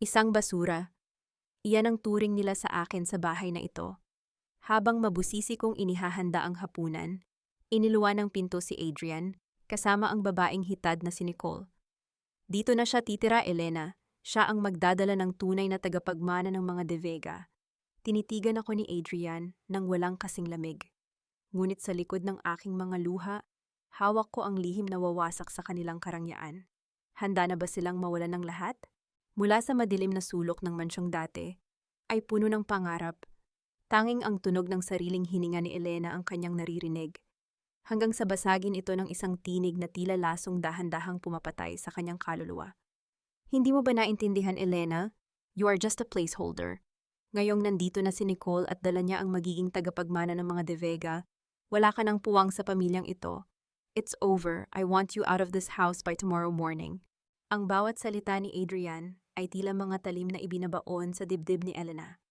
Isang basura. Iyan ang turing nila sa akin sa bahay na ito. Habang mabusisi kong inihahanda ang hapunan, iniluwa ng pinto si Adrian, kasama ang babaeng hitad na si Nicole. Dito na siya titira, Elena. Siya ang magdadala ng tunay na tagapagmana ng mga De Vega. Tinitigan ako ni Adrian nang walang kasing lamig. Ngunit sa likod ng aking mga luha, hawak ko ang lihim na wawasak sa kanilang karangyaan. Handa na ba silang mawalan ng lahat? Mula sa madilim na sulok ng mansyong dati, ay puno ng pangarap. Tanging ang tunog ng sariling hininga ni Elena ang kanyang naririnig. Hanggang sa basagin ito ng isang tinig na tila lasong dahan-dahang pumapatay sa kanyang kaluluwa. Hindi mo ba naintindihan, Elena? You are just a placeholder. Ngayong nandito na si Nicole at dala niya ang magiging tagapagmana ng mga De Vega, wala ka ng puwang sa pamilyang ito. It's over. I want you out of this house by tomorrow morning. Ang bawat salita ni Adrian ay tila mga talim na ibinabaon sa dibdib ni Elena.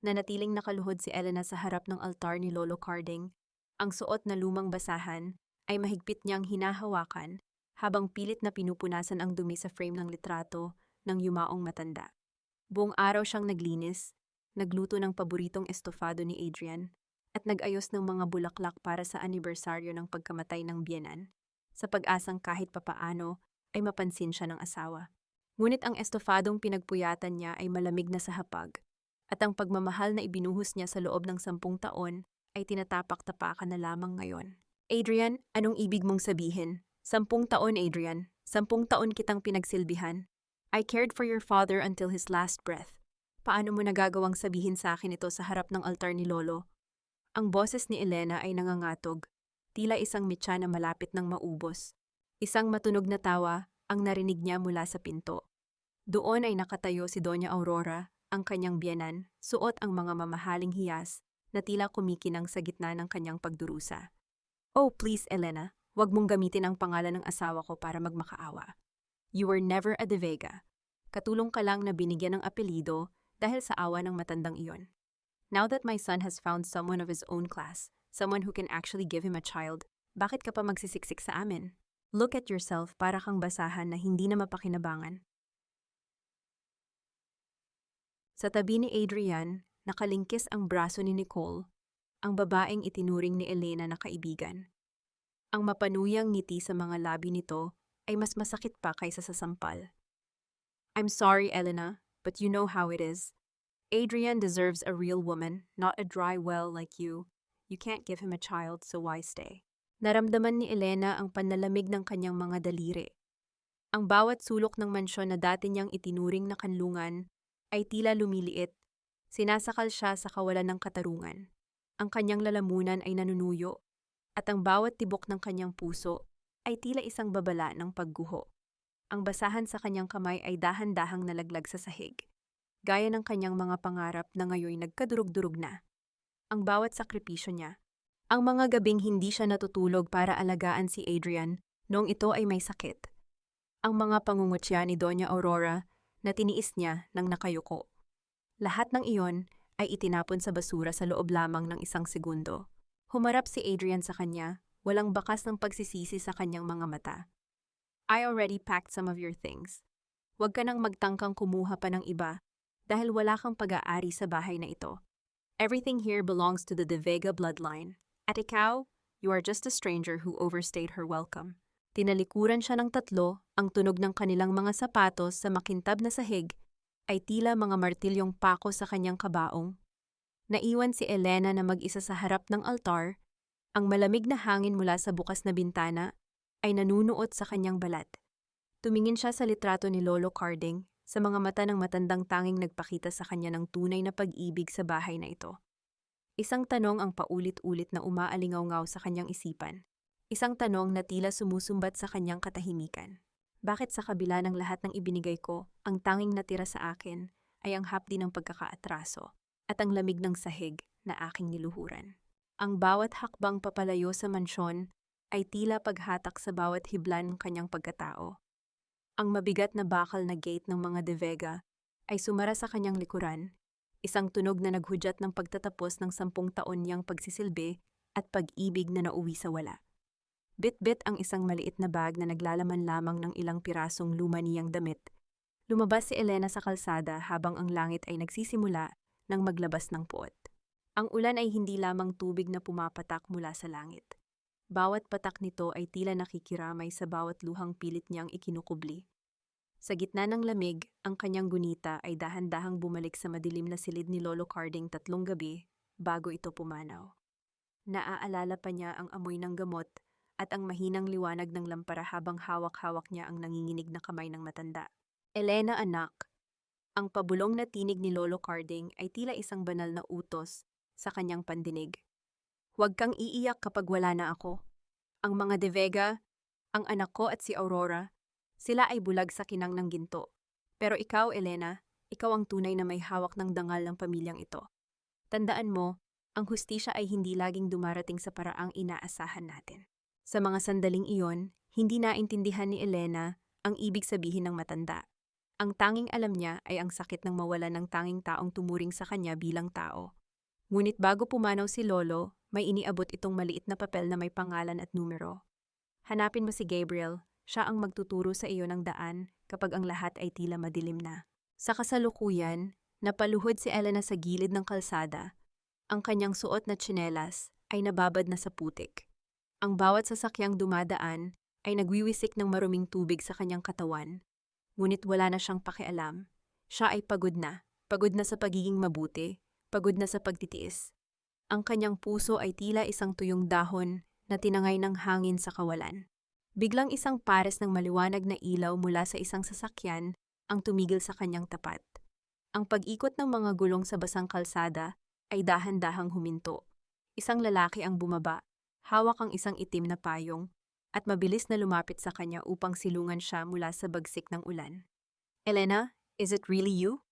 Nanatiling nakaluhod si Elena sa harap ng altar ni Lolo Carding. Ang suot na lumang basahan ay mahigpit niyang hinahawakan habang pilit na pinupunasan ang dumi sa frame ng litrato ng yumaong matanda. Buong araw siyang naglinis, nagluto ng paboritong estofado ni Adrian, at nag-ayos ng mga bulaklak para sa anibersaryo ng pagkamatay ng biyenan, sa pag-asang kahit papaano ay mapansin siya ng asawa. Ngunit ang estofadong pinagpuyatan niya ay malamig na sa hapag, at ang pagmamahal na ibinuhos niya sa loob ng 10 taon ay tinatapak-tapakan na lamang ngayon. Adrian, anong ibig mong sabihin? 10 taon, Adrian. 10 taon kitang pinagsilbihan. I cared for your father until his last breath. Paano mo nagagawang sabihin sa akin ito sa harap ng altar ni Lolo? Ang boses ni Elena ay nangangatog, tila isang mitya na malapit ng maubos. Isang matunog na tawa ang narinig niya mula sa pinto. Doon ay nakatayo si Doña Aurora, ang kanyang biyenan, suot ang mga mamahaling hiyas na tila kumikinang sa gitna ng kanyang pagdurusa. Oh, please, Elena, huwag mong gamitin ang pangalan ng asawa ko para magmakaawa. You were never a De Vega. Katulong ka lang na binigyan ng apelido dahil sa awa ng matandang iyon. Now that my son has found someone of his own class, someone who can actually give him a child, bakit ka pa magsisiksik sa amin? Look at yourself, para kang basahan na hindi na mapakinabangan. Sa tabi ni Adrian, nakalingkis ang braso ni Nicole, ang babaeng itinuring ni Elena na kaibigan. Ang mapanuyang ngiti sa mga labi nito ay mas masakit pa kaysa sa sampal. I'm sorry, Elena, but you know how it is. Adrian deserves a real woman, not a dry well like you. You can't give him a child, so why stay? Naramdaman ni Elena ang panlalamig ng kanyang mga daliri. Ang bawat sulok ng mansyon na dati niyang itinuring na kanlungan ay tila lumiliit. Sinasakal siya sa kawalan ng katarungan. Ang kanyang lalamunan ay nanunuyo, at ang bawat tibok ng kanyang puso ay tila isang babala ng pagguho. Ang basahan sa kanyang kamay ay dahan-dahang nalaglag sa sahig, gaya ng kanyang mga pangarap na ngayon nagkadurog-durog na. Ang bawat sakripisyo niya. Ang mga gabing hindi siya natutulog para alagaan si Adrian noong ito ay may sakit. Ang mga pangungutya ni Doña Aurora na tiniis niya nang nakayuko. Lahat ng iyon ay itinapon sa basura sa loob lamang ng 1 segundo. Humarap si Adrian sa kanya, walang bakas ng pagsisisi sa kanyang mga mata. I already packed some of your things. Huwag ka nang magtangkang kumuha pa ng iba dahil wala kang pag-aari sa bahay na ito. Everything here belongs to the De Vega bloodline. At ikaw, you are just a stranger who overstayed her welcome. Tinalikuran siya ng 3, ang tunog ng kanilang mga sapatos sa makintab na sahig ay tila mga martilyong pako sa kanyang kabaong. Naiwan si Elena na mag-isa sa harap ng altar, ang malamig na hangin mula sa bukas na bintana ay nanunuot sa kanyang balat. Tumingin siya sa litrato ni Lolo Carding, sa mga mata ng matandang tanging nagpakita sa kanya ng tunay na pag-ibig sa bahay na ito. Isang tanong ang paulit-ulit na umaalingaw-ngaw sa kanyang isipan. Isang tanong na tila sumusumbat sa kanyang katahimikan. Bakit sa kabila ng lahat ng ibinigay ko, ang tanging natira sa akin ay ang hapdi ng pagkakaatraso at ang lamig ng sahig na aking niluhuran? Ang bawat hakbang papalayo sa mansyon ay tila paghatak sa bawat hiblan ng kanyang pagkatao. Ang mabigat na bakal na gate ng mga De Vega ay sumara sa kanyang likuran, isang tunog na naghudyat ng pagtatapos ng 10 taon niyang pagsisilbi at pag-ibig na nauwi sa wala. Bit-bit ang isang maliit na bag na naglalaman lamang ng ilang pirasong luma niyang damit. Lumabas si Elena sa kalsada habang ang langit ay nagsisimula ng maglabas ng puot. Ang ulan ay hindi lamang tubig na pumapatak mula sa langit. Bawat patak nito ay tila nakikiramay sa bawat luhang pilit niyang ikinukubli. Sa gitna ng lamig, ang kanyang gunita ay dahan-dahang bumalik sa madilim na silid ni Lolo Carding 3 gabi bago ito pumanaw. Naaalala pa niya ang amoy ng gamot at ang mahinang liwanag ng lampara habang hawak-hawak niya ang nanginginig na kamay ng matanda. Elena, anak. Ang pabulong na tinig ni Lolo Carding ay tila isang banal na utos sa kanyang pandinig. Huwag kang iiyak kapag wala na ako. Ang mga De Vega, ang anak ko at si Aurora, sila ay bulag sa kinang ng ginto. Pero ikaw, Elena, ikaw ang tunay na may hawak ng dangal ng pamilyang ito. Tandaan mo, ang hustisya ay hindi laging dumarating sa paraang inaasahan natin. Sa mga sandaling iyon, hindi naintindihan ni Elena ang ibig sabihin ng matanda. Ang tanging alam niya ay ang sakit ng mawalan ng tanging taong tumuring sa kanya bilang tao. Ngunit bago pumanaw si Lolo, may iniabot itong maliit na papel na may pangalan at numero. Hanapin mo si Gabriel, siya ang magtuturo sa iyo ng daan kapag ang lahat ay tila madilim na. Sa kasalukuyan, napaluhod si Elena sa gilid ng kalsada. Ang kanyang suot na tsinelas ay nababad na sa putik. Ang bawat sasakyang dumadaan ay nagwiwisik ng maruming tubig sa kanyang katawan. Ngunit wala na siyang pakialam. Siya ay pagod na sa pagiging mabuti, pagod na sa pagtitiis. Ang kanyang puso ay tila isang tuyong dahon na tinangay ng hangin sa kawalan. Biglang isang pares ng maliwanag na ilaw mula sa isang sasakyan ang tumigil sa kanyang tapat. Ang pag-ikot ng mga gulong sa basang kalsada ay dahan-dahang huminto. Isang lalaki ang bumaba, hawak ang isang itim na payong, at mabilis na lumapit sa kanya upang silungan siya mula sa bagsik ng ulan. Elena, is it really you?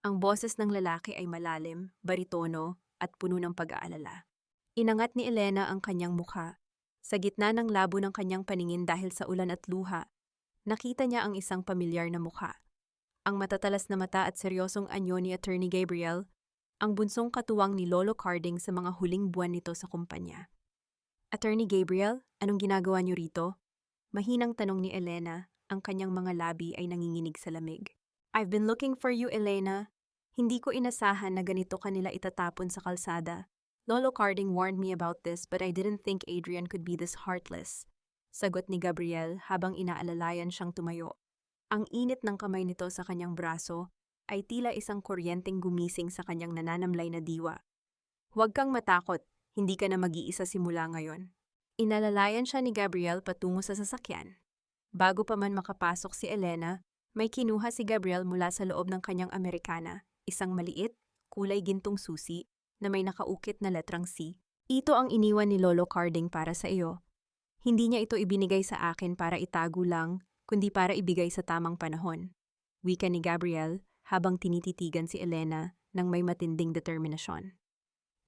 Ang boses ng lalaki ay malalim, baritono, at puno ng pag-aalala. Inangat ni Elena ang kanyang mukha. Sa gitna ng labo ng kanyang paningin dahil sa ulan at luha, nakita niya ang isang pamilyar na mukha. Ang matatalas na mata at seryosong anyo ni Attorney Gabriel, ang bunsong katuwang ni Lolo Carding sa mga huling buwan nito sa kumpanya. Attorney Gabriel, anong ginagawa niyo rito? Mahinang tanong ni Elena, ang kanyang mga labi ay nanginginig sa lamig. I've been looking for you, Elena. Hindi ko inasahan na ganito kanila itatapon sa kalsada. Lolo Carding warned me about this but I didn't think Adrian could be this heartless. Sagot ni Gabriel habang inaalalayan siyang tumayo. Ang init ng kamay nito sa kanyang braso ay tila isang kuryenteng gumising sa kanyang nananamlay na diwa. Huwag kang matakot. Hindi ka na mag-iisa simula ngayon. Inalalayan siya ni Gabriel patungo sa sasakyan. Bago pa man makapasok si Elena, may kinuha si Gabriel mula sa loob ng kanyang Amerikana, isang maliit, kulay gintong susi na may nakaukit na letrang C. Ito ang iniwan ni Lolo Carding para sa iyo. Hindi niya ito ibinigay sa akin para itago lang, kundi para ibigay sa tamang panahon. Wika ni Gabriel habang tinititigan si Elena ng may matinding determinasyon.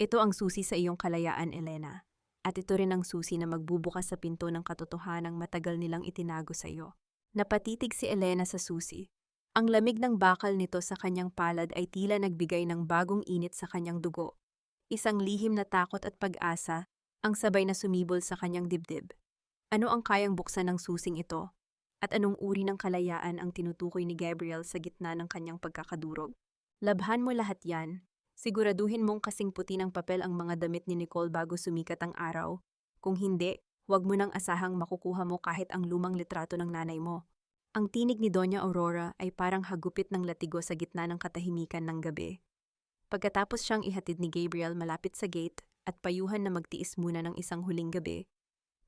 Ito ang susi sa iyong kalayaan, Elena. At ito rin ang susi na magbubukas sa pinto ng katotohanang matagal nilang itinago sa iyo. Napatitig si Elena sa susi. Ang lamig ng bakal nito sa kanyang palad ay tila nagbigay ng bagong init sa kanyang dugo. Isang lihim na takot at pag-asa ang sabay na sumibol sa kanyang dibdib. Ano ang kayang buksan ng susing ito? At anong uri ng kalayaan ang tinutukoy ni Gabriel sa gitna ng kanyang pagkakadurog? Labhan mo lahat yan. Siguraduhin mong kasing puti ng papel ang mga damit ni Nicole bago sumikat ang araw. Kung hindi, huwag mo nang asahang makukuha mo kahit ang lumang litrato ng nanay mo. Ang tinig ni Doña Aurora ay parang hagupit ng latigo sa gitna ng katahimikan ng gabi. Pagkatapos siyang ihatid ni Gabriel malapit sa gate at payuhan na magtiis muna ng isang huling gabi,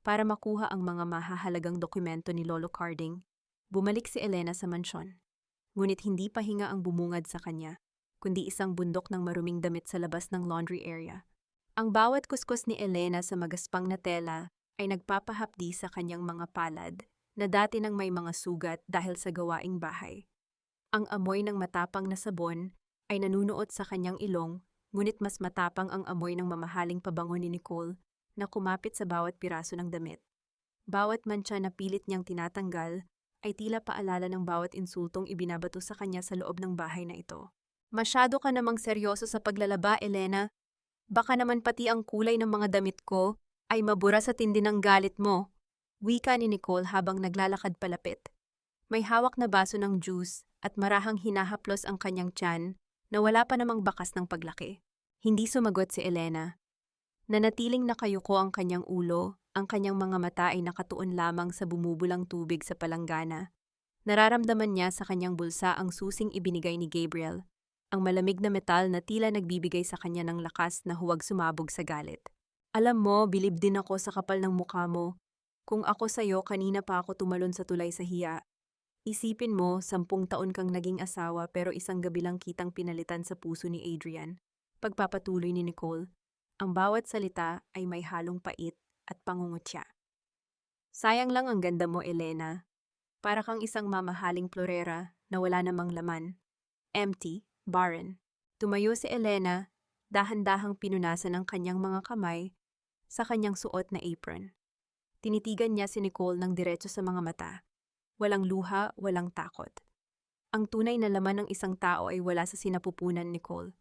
para makuha ang mga mahahalagang dokumento ni Lolo Carding, bumalik si Elena sa mansyon. Ngunit hindi pahinga ang bumungad sa kanya, kundi isang bundok ng maruming damit sa labas ng laundry area. Ang bawat kuskus ni Elena sa magaspang na tela ay nagpapahapdi sa kanyang mga palad na dati nang may mga sugat dahil sa gawaing bahay. Ang amoy ng matapang na sabon ay nanunuot sa kanyang ilong, ngunit mas matapang ang amoy ng mamahaling pabango ni Nicole na kumapit sa bawat piraso ng damit. Bawat mantsa na pilit niyang tinatanggal ay tila paalala ng bawat insultong ibinabato sa kanya sa loob ng bahay na ito. Masyado ka namang seryoso sa paglalaba, Elena. Baka naman pati ang kulay ng mga damit ko ay mabura sa tindi ng galit mo. Wika ni Nicole habang naglalakad palapit. May hawak na baso ng juice at marahang hinahaplos ang kanyang tiyan na wala pa namang bakas ng paglaki. Hindi sumagot si Elena. Nanatiling nakayuko ang kanyang ulo, ang kanyang mga mata ay nakatuon lamang sa bumubulang tubig sa palanggana. Nararamdaman niya sa kanyang bulsa ang susing ibinigay ni Gabriel, ang malamig na metal na tila nagbibigay sa kanya ng lakas na huwag sumabog sa galit. Alam mo, bilib din ako sa kapal ng mukha mo. Kung ako sa'yo, kanina pa ako tumalon sa tulay sa hiya. Isipin mo, 10 taon kang naging asawa pero isang gabi lang kitang pinalitan sa puso ni Adrian. Pagpapatuloy ni Nicole, ang bawat salita ay may halong pait at pangungutya. Sayang lang ang ganda mo, Elena. Para kang isang mamahaling florera na wala namang laman. Empty, barren. Tumayo si Elena, dahan-dahang pinunasan ang kanyang mga kamay sa kanyang suot na apron. Tinitigan niya si Nicole ng diretso sa mga mata. Walang luha, walang takot. Ang tunay na laman ng isang tao ay wala sa sinapupunan, Nicole.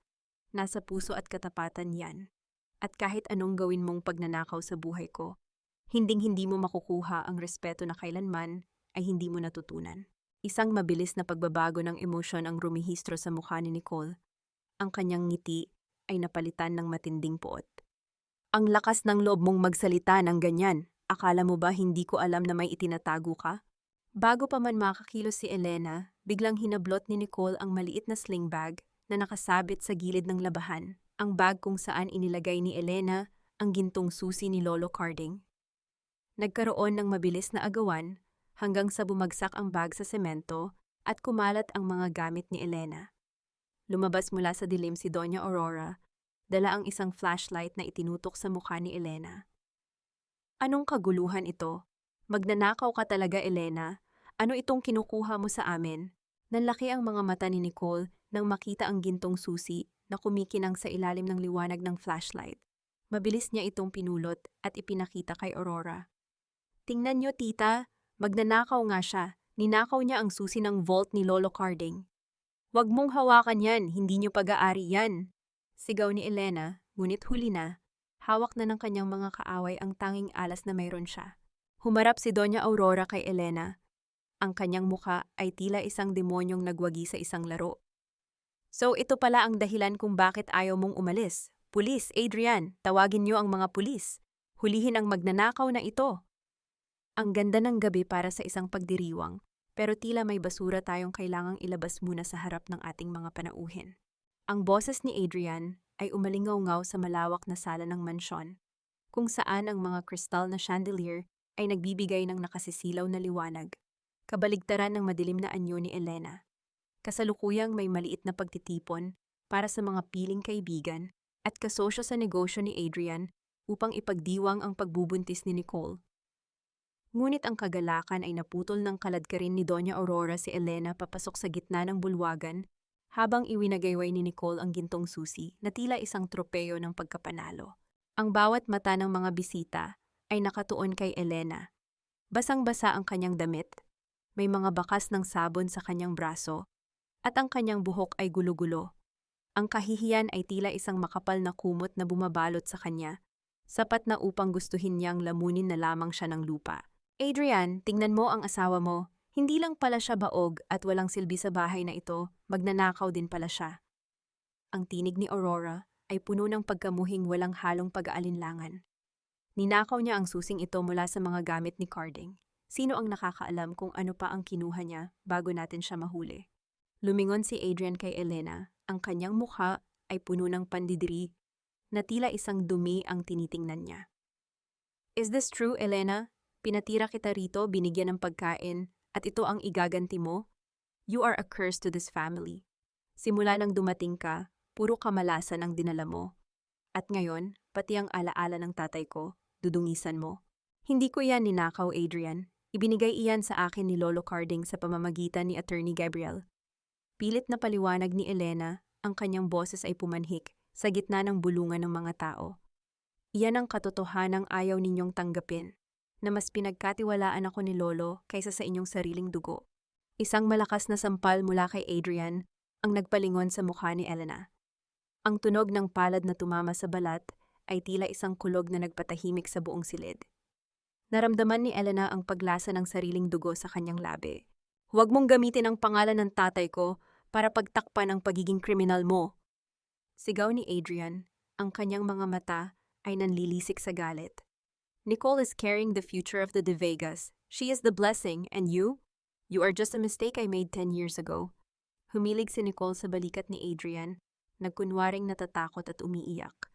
Nasa puso at katapatan yan. At kahit anong gawin mong pagnanakaw sa buhay ko, hinding-hindi mo makukuha ang respeto na kailanman ay hindi mo natutunan. Isang mabilis na pagbabago ng emosyon ang rumihistro sa mukha ni Nicole. Ang kanyang ngiti ay napalitan ng matinding puot. Ang lakas ng loob mong magsalita ng ganyan. Akala mo ba hindi ko alam na may itinatago ka? Bago pa man makakilos si Elena, biglang hinablot ni Nicole ang maliit na sling bag na nakasabit sa gilid ng labahan, ang bag kung saan inilagay ni Elena ang gintong susi ni Lolo Carding. Nagkaroon ng mabilis na agawan hanggang sa bumagsak ang bag sa semento at kumalat ang mga gamit ni Elena. Lumabas mula sa dilim si Doña Aurora, dala ang isang flashlight na itinutok sa mukha ni Elena. Anong kaguluhan ito? Magnanakaw ka talaga, Elena. Ano itong kinukuha mo sa amin? Nanlaki ang mga mata ni Nicole nang makita ang gintong susi na kumikinang sa ilalim ng liwanag ng flashlight. Mabilis niya itong pinulot at ipinakita kay Aurora. Tingnan niyo, tita. Magnanakaw nga siya. Ninakaw niya ang susi ng vault ni Lolo Carding. Huwag mong hawakan yan. Hindi niyo pag-aari yan. Sigaw ni Elena, ngunit huli na. Hawak na ng kanyang mga kaaway ang tanging alas na mayroon siya. Humarap si Doña Aurora kay Elena. Ang kanyang muka ay tila isang demonyong nagwagi sa isang laro. So ito pala ang dahilan kung bakit ayaw mong umalis. Pulis, Adrian, tawagin niyo ang mga pulis. Hulihin ang magnanakaw na ito. Ang ganda ng gabi para sa isang pagdiriwang, pero tila may basura tayong kailangang ilabas muna sa harap ng ating mga panauhin. Ang boses ni Adrian ay umalingaw-ngaw sa malawak na sala ng mansyon, kung saan ang mga kristal na chandelier ay nagbibigay ng nakasisilaw na liwanag, kabaligtaran ng madilim na anyo ni Elena. Kasalukuyang may maliit na pagtitipon para sa mga piling kaibigan at kasosyo sa negosyo ni Adrian upang ipagdiwang ang pagbubuntis ni Nicole. Ngunit ang kagalakan ay naputol ng kaladkarin ni Doña Aurora si Elena papasok sa gitna ng bulwagan habang iwinagayway ni Nicole ang gintong susi na tila isang tropeyo ng pagkapanalo. Ang bawat mata ng mga bisita ay nakatuon kay Elena. Basang-basa ang kanyang damit, may mga bakas ng sabon sa kanyang braso, at ang kanyang buhok ay gulo-gulo. Ang kahihiyan ay tila isang makapal na kumot na bumabalot sa kanya, sapat na upang gustuhin niyang lamunin na lamang siya ng lupa. Adrian, tingnan mo ang asawa mo. Hindi lang pala siya baog at walang silbi sa bahay na ito, magnanakaw din pala siya. Ang tinig ni Aurora ay puno ng pagkamuhing walang halong pag-aalinlangan. Ninakaw niya ang susing ito mula sa mga gamit ni Carding. Sino ang nakakaalam kung ano pa ang kinuha niya bago natin siya mahuli? Lumingon si Adrian kay Elena. Ang kanyang mukha ay puno ng pandidiri na tila isang dumi ang tinitingnan niya. Is this true, Elena? Pinatira kita rito, binigyan ng pagkain, at ito ang igaganti mo? You are a curse to this family. Simula nang dumating ka, puro kamalasan ang dinala mo. At ngayon, pati ang alaala ng tatay ko, dudungisan mo. Hindi ko iyan ninakaw, Adrian. Ibinigay iyan sa akin ni Lolo Carding sa pamamagitan ni Attorney Gabriel. Pilit na paliwanag ni Elena, ang kanyang boses ay pumanhik sa gitna ng bulungan ng mga tao. Iyan ang katotohanang ayaw ninyong tanggapin, na mas pinagkatiwalaan ako ni Lolo kaysa sa inyong sariling dugo. Isang malakas na sampal mula kay Adrian ang nagpalingon sa mukha ni Elena. Ang tunog ng palad na tumama sa balat ay tila isang kulog na nagpatahimik sa buong silid. Naramdaman ni Elena ang paglasa ng sariling dugo sa kanyang labi. Huwag mong gamitin ang pangalan ng tatay ko para pagtakpan ang pagiging kriminal mo. Sigaw ni Adrian, ang kanyang mga mata ay nanlilisik sa galit. Nicole is carrying the future of the De Vegas. She is the blessing, and you? You are just a mistake I made 10 years ago. Humilig si Nicole sa balikat ni Adrian, nagkunwaring natatakot at umiiyak.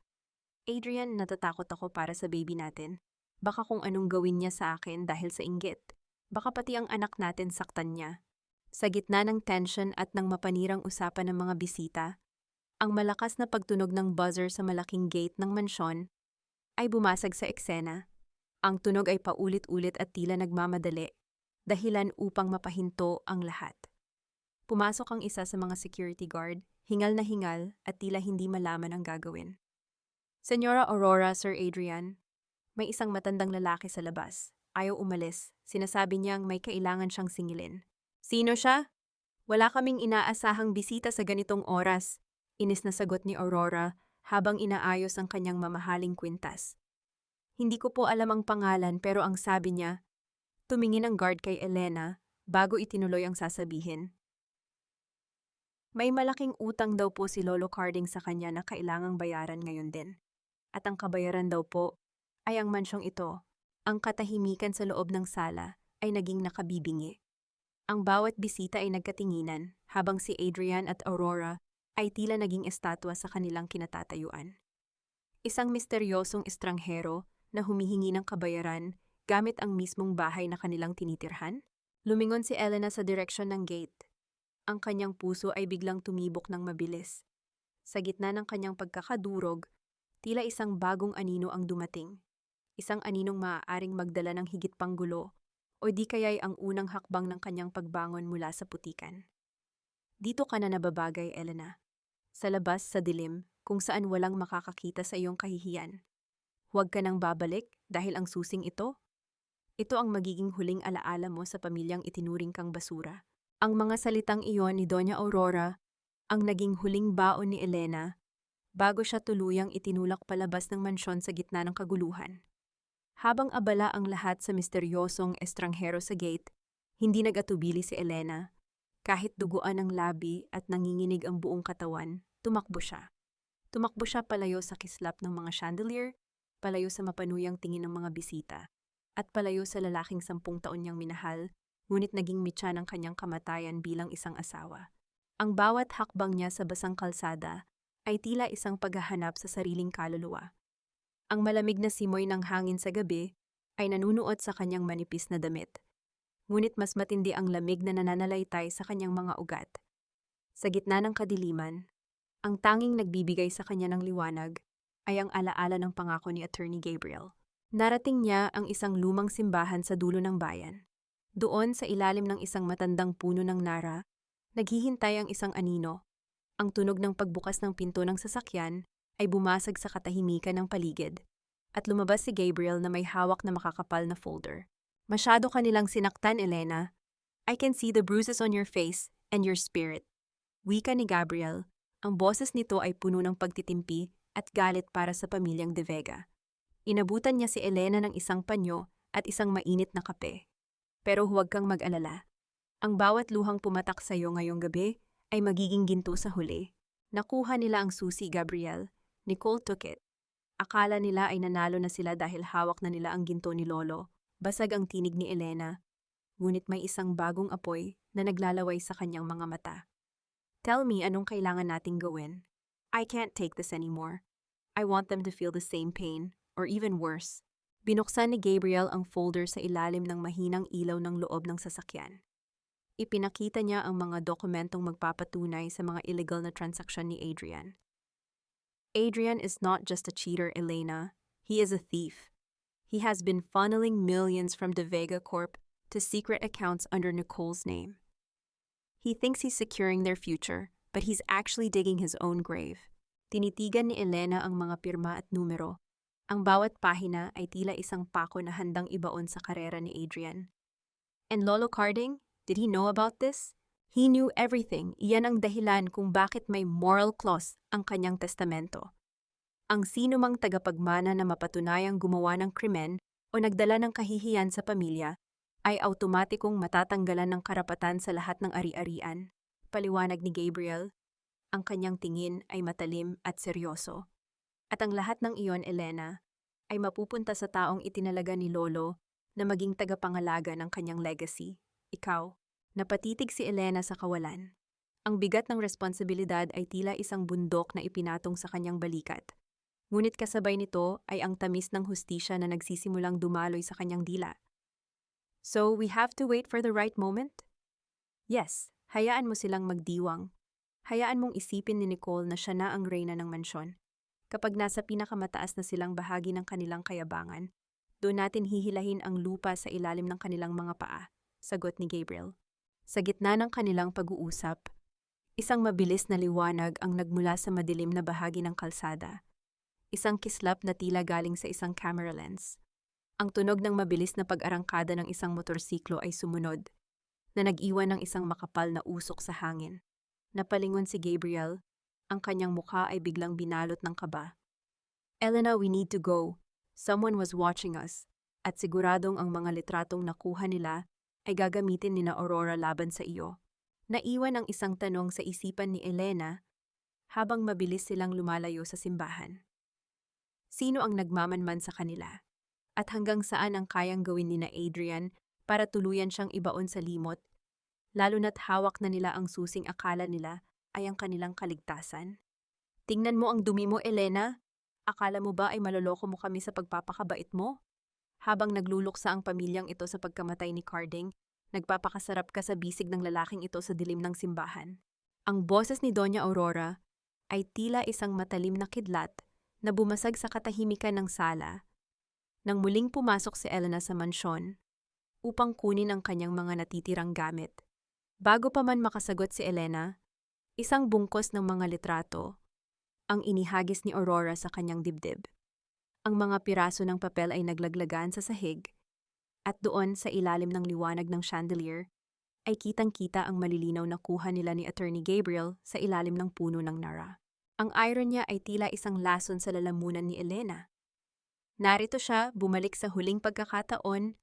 Adrian, natatakot ako para sa baby natin. Baka kung anong gawin niya sa akin dahil sa inggit. Baka pati ang anak natin saktan niya. Sa gitna ng tension at ng mapanirang usapan ng mga bisita, ang malakas na pagtunog ng buzzer sa malaking gate ng mansyon ay bumasag sa eksena. Ang tunog ay paulit-ulit at tila nagmamadali, dahilan upang mapahinto ang lahat. Pumasok ang isa sa mga security guard, hingal na hingal at tila hindi malaman ang gagawin. Senyora Aurora, Sir Adrian, may isang matandang lalaki sa labas. Ayaw umalis. Sinasabi niyang may kailangan siyang singilin. Sino siya? Wala kaming inaasahang bisita sa ganitong oras. Inis na sagot ni Aurora habang inaayos ang kanyang mamahaling kwintas. Hindi ko po alam ang pangalan pero ang sabi niya, tumingin ang guard kay Elena bago itinuloy ang sasabihin. May malaking utang daw po si Lolo Carding sa kanya na kailangang bayaran ngayon din. At ang kabayaran daw po ay ang mansyong ito. Ang katahimikan sa loob ng sala ay naging nakabibingi. Ang bawat bisita ay nagkatinginan habang si Adrian at Aurora ay tila naging estatwa sa kanilang kinatatayuan. Isang misteryosong estranghero na humihingi ng kabayaran gamit ang mismong bahay na kanilang tinitirhan? Lumingon si Elena sa direksyon ng gate. Ang kanyang puso ay biglang tumibok ng mabilis. Sa gitna ng kanyang pagkakadurog, tila isang bagong anino ang dumating. Isang aninong maaaring magdala ng higit pang gulo o di kaya'y ang unang hakbang ng kanyang pagbangon mula sa putikan. Dito ka na nababagay, Elena. Sa labas, sa dilim, kung saan walang makakakita sa iyong kahihiyan. Huwag ka nang babalik dahil ang susing ito ang magiging huling alaala mo sa pamilyang itinuring kang basura. Ang mga salitang iyon ni Doña Aurora ang naging huling baon ni Elena bago siya tuluyang itinulak palabas ng mansyon sa gitna ng kaguluhan. Habang abala ang lahat sa misteryosong estranghero sa gate, hindi nag-atubili si Elena. Kahit duguan ang labi at nanginginig ang buong katawan, tumakbo siya. Tumakbo siya palayo sa kislap ng mga chandelier, palayo sa mapanuyang tingin ng mga bisita, at palayo sa lalaking 10 taon niyang minahal, ngunit naging mitya ng kanyang kamatayan bilang isang asawa. Ang bawat hakbang niya sa basang kalsada ay tila isang paghahanap sa sariling kaluluwa. Ang malamig na simoy ng hangin sa gabi ay nanunuot sa kanyang manipis na damit. Ngunit mas matindi ang lamig na nananalaytay sa kanyang mga ugat. Sa gitna ng kadiliman, ang tanging nagbibigay sa kanya ng liwanag ay ang alaala ng pangako ni Attorney Gabriel. Narating niya ang isang lumang simbahan sa dulo ng bayan. Doon sa ilalim ng isang matandang puno ng nara, naghihintay ang isang anino. Ang tunog ng pagbukas ng pinto ng sasakyan ay bumasag sa katahimikan ng paligid, at lumabas si Gabriel na may hawak na makakapal na folder. Masyado kanilang sinaktan, Elena. I can see the bruises on your face and your spirit. Wika ni Gabriel, ang boses nito ay puno ng pagtitimpi at galit para sa pamilyang De Vega. Inabutan niya si Elena ng isang panyo at isang mainit na kape. Pero huwag kang mag-alala. Ang bawat luhang pumatak sa iyo ngayong gabi ay magiging ginto sa huli. Nakuha nila ang susi, Gabriel. Nicole took it. Akala nila ay nanalo na sila dahil hawak na nila ang ginto ni Lolo. Basag ang tinig ni Elena. Ngunit may isang bagong apoy na naglalaway sa kanyang mga mata. Tell me anong kailangan nating gawin. I can't take this anymore. I want them to feel the same pain, or even worse. Binuksan ni Gabriel ang folder sa ilalim ng mahinang ilaw ng loob ng sasakyan. Ipinakita niya ang mga dokumentong magpapatunay sa mga illegal na transaksyon ni Adrian. Adrian is not just a cheater, Elena. He is a thief. He has been funneling millions from De Vega Corp to secret accounts under Nicole's name. He thinks he's securing their future, but he's actually digging his own grave. Tinitigan ni Elena ang mga pirma at numero. Ang bawat pahina ay tila isang pako na handang ibaon sa karera ni Adrian. And Lolo Carding, did he know about this? He knew everything. Iyan ang dahilan kung bakit may moral clause ang kanyang testamento. Ang sinumang tagapagmana na mapatunayang gumawa ng krimen o nagdala ng kahihiyan sa pamilya ay automatikong matatanggalan ng karapatan sa lahat ng ari-arian. Paliwanag ni Gabriel, ang kanyang tingin ay matalim at seryoso. At ang lahat ng iyon, Elena, ay mapupunta sa taong itinalaga ni Lolo na maging tagapangalaga ng kanyang legacy. Ikaw. Napatitig si Elena sa kawalan. Ang bigat ng responsibilidad ay tila isang bundok na ipinatong sa kanyang balikat. Ngunit kasabay nito ay ang tamis ng hustisya na nagsisimulang dumaloy sa kanyang dila. So, we have to wait for the right moment? Yes, hayaan mo silang magdiwang. Hayaan mong isipin ni Nicole na siya na ang reyna ng mansyon. Kapag nasa pinakamataas na silang bahagi ng kanilang kayabangan, doon natin hihilahin ang lupa sa ilalim ng kanilang mga paa, sagot ni Gabriel. Sa gitna ng kanilang pag-uusap, isang mabilis na liwanag ang nagmula sa madilim na bahagi ng kalsada. Isang kislap na tila galing sa isang camera lens. Ang tunog ng mabilis na pag-arangkada ng isang motorsiklo ay sumunod, na nag-iwan ng isang makapal na usok sa hangin. Napalingon si Gabriel, ang kanyang mukha ay biglang binalot ng kaba. Elena, we need to go. Someone was watching us, at siguradong ang mga litratong nakuha nila ay gagamitin ni na Aurora laban sa iyo. Naiwan ang isang tanong sa isipan ni Elena habang mabilis silang lumalayo sa simbahan. Sino ang nagmamanman sa kanila? At hanggang saan ang kayang gawin ni na Adrian para tuluyan siyang ibaon sa limot, lalo na't hawak na nila ang susing akala nila ay ang kanilang kaligtasan? Tingnan mo ang dumi mo, Elena. Akala mo ba ay maloloko mo kami sa pagpapakabait mo? Habang nagluluksa ang pamilyang ito sa pagkamatay ni Carding, nagpapakasarap ka sa bisig ng lalaking ito sa dilim ng simbahan. Ang boses ni Doña Aurora ay tila isang matalim na kidlat na bumasag sa katahimikan ng sala nang muling pumasok si Elena sa mansyon upang kunin ang kanyang mga natitirang gamit. Bago pa man makasagot si Elena, isang bungkos ng mga litrato ang inihagis ni Aurora sa kanyang dibdib. Ang mga piraso ng papel ay naglaglagan sa sahig, at doon sa ilalim ng liwanag ng chandelier ay kitang-kita ang malilinaw na kuha nila ni Attorney Gabriel sa ilalim ng puno ng nara. Ang iron niya ay tila isang lason sa lalamunan ni Elena. Narito siya, bumalik sa huling pagkakataon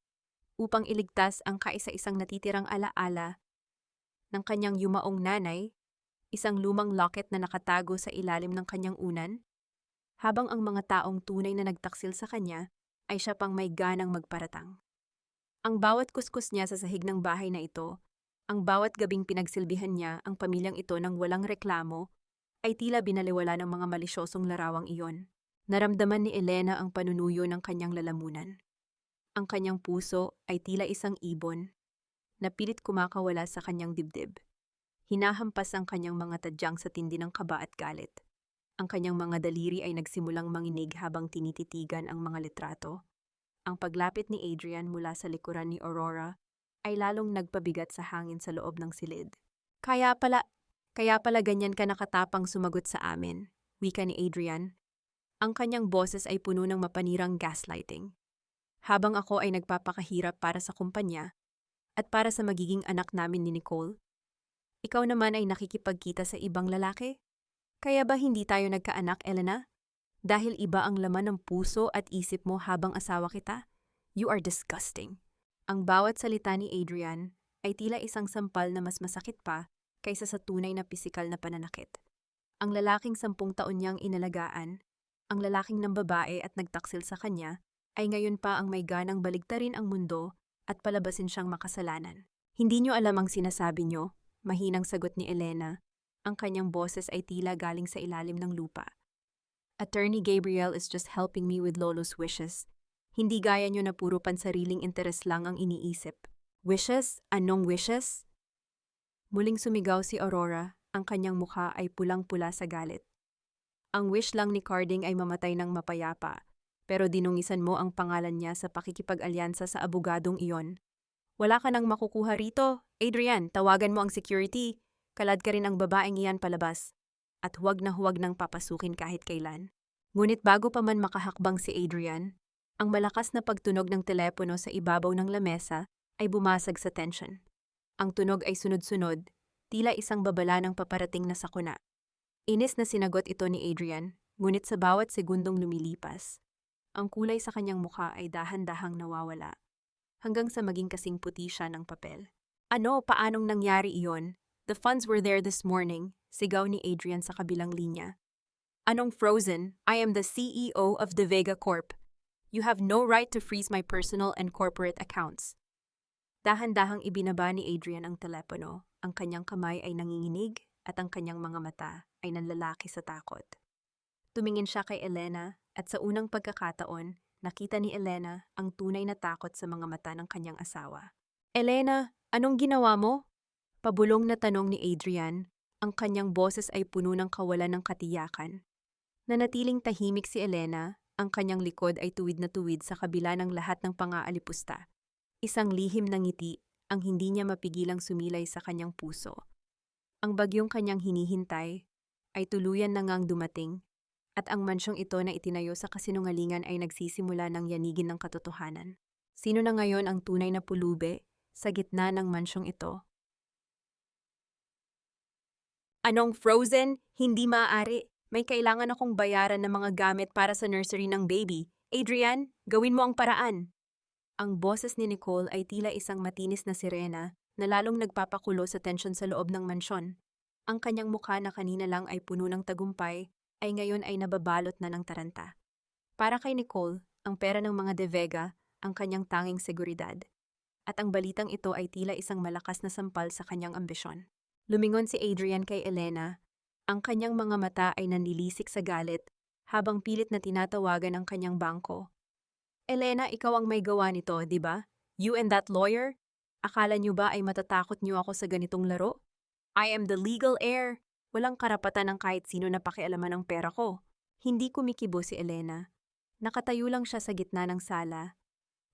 upang iligtas ang kaisa-isang natitirang alaala ng kanyang yumaong nanay, isang lumang locket na nakatago sa ilalim ng kanyang unan, habang ang mga taong tunay na nagtaksil sa kanya ay siya pang may ganang magparatang. Ang bawat kuskus niya sa sahig ng bahay na ito, ang bawat gabing pinagsilbihan niya ang pamilyang ito ng walang reklamo, ay tila binaliwala ng mga malisyosong larawang iyon. Naramdaman ni Elena ang panunuyo ng kanyang lalamunan. Ang kanyang puso ay tila isang ibon na pilit kumakawala sa kanyang dibdib. Hinahampas ang kanyang mga tadyang sa tindi ng kaba at galit. Ang kanyang mga daliri ay nagsimulang manginig habang tinititigan ang mga litrato. Ang paglapit ni Adrian mula sa likuran ni Aurora ay lalong nagpabigat sa hangin sa loob ng silid. Kaya pala ganyan ka nakatapang sumagot sa amin, wika ni Adrian. Ang kanyang boses ay puno ng mapanirang gaslighting. Habang ako ay nagpapakahirap para sa kumpanya at para sa magiging anak namin ni Nicole, ikaw naman ay nakikipagkita sa ibang lalaki? Kaya ba hindi tayo nagkaanak, Elena? Dahil iba ang laman ng puso at isip mo habang asawa kita? You are disgusting. Ang bawat salita ni Adrian ay tila isang sampal na mas masakit pa kaysa sa tunay na pisikal na pananakit. Ang lalaking 10 taon niyang inalagaan, ang lalaking ng babae at nagtaksil sa kanya, ay ngayon pa ang may ganang baligtarin ang mundo at palabasin siyang makasalanan. Hindi niyo alam ang sinasabi niyo, mahinang sagot ni Elena. Ang kanyang boses ay tila galing sa ilalim ng lupa. Attorney Gabriel is just helping me with Lolo's wishes. Hindi gaya niyo na puro pansariling interes lang ang iniisip. Wishes? Anong wishes? Muling sumigaw si Aurora, ang kanyang mukha ay pulang-pula sa galit. Ang wish lang ni Carding ay mamatay ng mapayapa, pero dinungisan mo ang pangalan niya sa pakikipag-alyansa sa abogadong iyon. Wala ka nang makukuha rito. Adrian, tawagan mo ang security. Kalad ka rin ang babaeng iyan palabas. At huwag na huwag nang papasukin kahit kailan. Ngunit bago pa man makahakbang si Adrian, ang malakas na pagtunog ng telepono sa ibabaw ng lamesa ay bumasag sa tension. Ang tunog ay sunod-sunod, tila isang babala ng paparating na sakuna. Inis na sinagot ito ni Adrian, ngunit sa bawat segundong lumilipas, ang kulay sa kanyang mukha ay dahan-dahang nawawala. hanggang sa maging kasing puti siya ng papel. Ano, paanong nangyari iyon? The funds were there this morning, sigaw ni Adrian sa kabilang linya. Anong frozen? I am the CEO of the Vega Corp. You have no right to freeze my personal and corporate accounts. Dahan-dahang ibinaba ni Adrian ang telepono. Ang kanyang kamay ay nanginginig at ang kanyang mga mata ay nanlalaki sa takot. Tumingin siya kay Elena at sa unang pagkakataon, nakita ni Elena ang tunay na takot sa mga mata ng kanyang asawa. Elena, anong ginawa mo? Pabulong na tanong ni Adrian, ang kanyang boses ay puno ng kawalan ng katiyakan. Nanatiling tahimik si Elena, ang kanyang likod ay tuwid na tuwid sa kabila ng lahat ng pangaalipusta. Isang lihim ng ngiti ang hindi niya mapigilang sumilay sa kanyang puso. Ang bagyong kanyang hinihintay ay tuluyan na ngang dumating at ang mansyong ito na itinayo sa kasinungalingan ay nagsisimula ng yanigin ng katotohanan. Sino na ngayon ang tunay na pulube sa gitna ng mansyong ito? Anong frozen? Hindi maaari. May kailangan akong bayaran ng mga gamit para sa nursery ng baby. Adrian, gawin mo ang paraan. Ang boses ni Nicole ay tila isang matinis na sirena na lalong nagpapakulo sa tensyon sa loob ng mansyon. Ang kanyang mukha na kanina lang ay puno ng tagumpay ay ngayon ay nababalot na ng taranta. Para kay Nicole, ang pera ng mga De Vega ang kanyang tanging seguridad. At ang balitang ito ay tila isang malakas na sampal sa kanyang ambisyon. Lumingon si Adrian kay Elena. Ang kanyang mga mata ay nanlilisik sa galit habang pilit na tinatawagan ang kanyang bangko. Elena, ikaw ang may gawa nito, di ba? You and that lawyer? Akala niyo ba ay matatakot niyo ako sa ganitong laro? I am the legal heir. Walang karapatan ng kahit sino na pakialaman ang pera ko. Hindi kumikibo si Elena. Nakatayo lang siya sa gitna ng sala.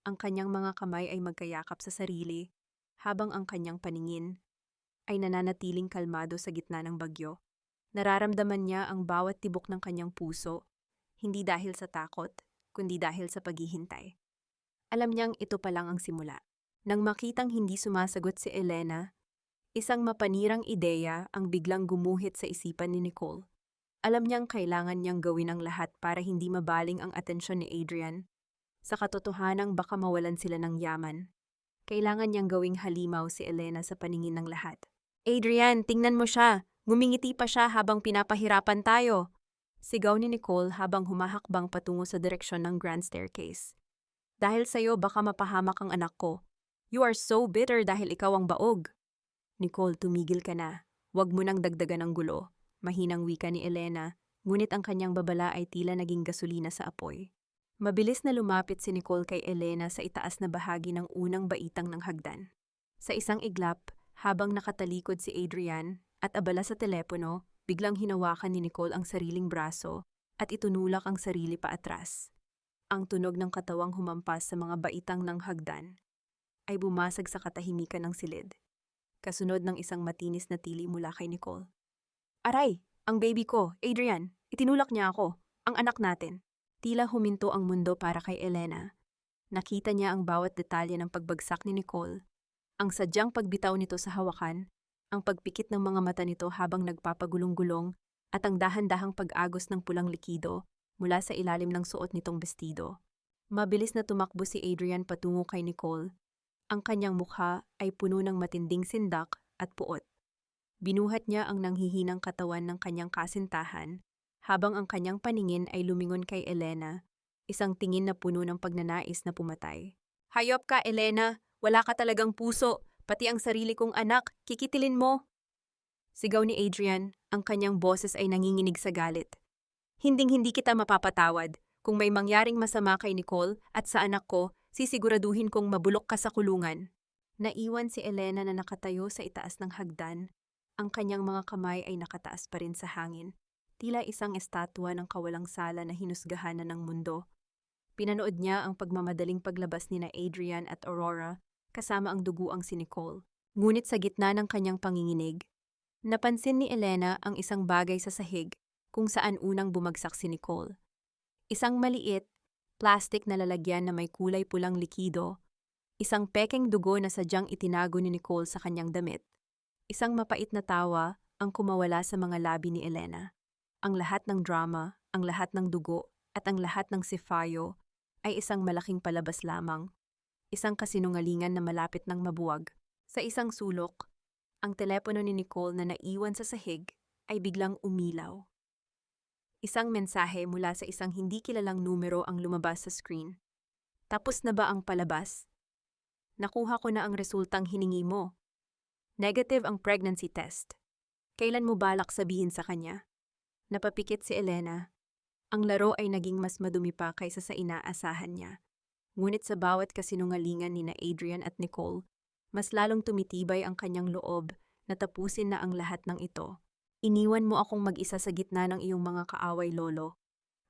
Ang kanyang mga kamay ay magkayakap sa sarili, habang ang kanyang paningin ay nananatiling kalmado sa gitna ng bagyo. Nararamdaman niya ang bawat tibok ng kanyang puso, hindi dahil sa takot, kundi dahil sa paghihintay. Alam niyang ito pa lang ang simula. Nang makitang hindi sumasagot si Elena, isang mapanirang ideya ang biglang gumuhit sa isipan ni Nicole. Alam niyang kailangan niyang gawin ang lahat para hindi mabaling ang atensyon ni Adrian. Sa katotohanang baka mawalan sila ng yaman. Kailangan niyang gawing halimaw si Elena sa paningin ng lahat. Adrian, tingnan mo siya! Ngumingiti pa siya habang pinapahirapan tayo. Sigaw ni Nicole habang humahakbang patungo sa direksyon ng grand staircase. Dahil sa'yo baka mapahamak ang anak ko. You are so bitter dahil ikaw ang baog. Nicole, tumigil ka na. Huwag mo nang dagdagan ng gulo. Mahinang wika ni Elena, ngunit ang kanyang babala ay tila naging gasolina sa apoy. Mabilis na lumapit si Nicole kay Elena sa itaas na bahagi ng unang baitang ng hagdan. Sa isang iglap, habang nakatalikod si Adrian at abala sa telepono, biglang hinawakan ni Nicole ang sariling braso at itunulak ang sarili paatras. Ang tunog ng katawang humampas sa mga baitang ng hagdan ay bumasag sa katahimikan ng silid, kasunod ng isang matinis na tili mula kay Nicole. Aray! Ang baby ko, Adrian! Itinulak niya ako, ang anak natin. Tila huminto ang mundo para kay Elena. Nakita niya ang bawat detalye ng pagbagsak ni Nicole, ang sadyang pagbitaw nito sa hawakan, ang pagpikit ng mga mata nito habang nagpapagulong-gulong at ang dahan-dahang pag-agos ng pulang likido mula sa ilalim ng suot nitong bestido. Mabilis na tumakbo si Adrian patungo kay Nicole. Ang kanyang mukha ay puno ng matinding sindak at puot. Binuhat niya ang nanghihinang katawan ng kanyang kasintahan habang ang kanyang paningin ay lumingon kay Elena, isang tingin na puno ng pagnanais na pumatay. Hayop ka, Elena! Wala ka talagang puso! Pati ang sarili kong anak, kikitilin mo! Sigaw ni Adrian, ang kanyang boses ay nanginginig sa galit. Hinding-hindi kita mapapatawad. Kung may mangyaring masama kay Nicole at sa anak ko, sisiguraduhin kong mabulok ka sa kulungan. Naiwan si Elena na nakatayo sa itaas ng hagdan. Ang kanyang mga kamay ay nakataas pa rin sa hangin. Tila isang estatwa ng kawalang sala na hinusgahan na ng mundo. Pinanood niya ang pagmamadaling paglabas ni na Adrian at Aurora, kasama ang duguang si Nicole. Ngunit sa gitna ng kanyang panginginig, napansin ni Elena ang isang bagay sa sahig kung saan unang bumagsak si Nicole. Isang maliit, plastic na lalagyan na may kulay pulang likido, isang pekeng dugo na sadyang itinago ni Nicole sa kanyang damit. Isang mapait na tawa ang kumawala sa mga labi ni Elena. Ang lahat ng drama, ang lahat ng dugo, at ang lahat ng sifayo ay isang malaking palabas lamang. isang kasinungalingan na malapit ng mabuwag. Sa isang sulok, ang telepono ni Nicole na naiwan sa sahig ay biglang umilaw. Isang mensahe mula sa isang hindi kilalang numero ang lumabas sa screen. Tapos na ba ang palabas? Nakuha ko na ang resultang hiningi mo. Negative ang pregnancy test. Kailan mo balak sabihin sa kanya? Napapikit si Elena. Ang laro ay naging mas madumi pa kaysa sa inaasahan niya. Ngunit sa bawat kasinungalingan ni na Adrian at Nicole, mas lalong tumitibay ang kanyang loob na tapusin na ang lahat ng ito. Iniwan mo akong mag-isa sa gitna ng iyong mga kaaway, Lolo.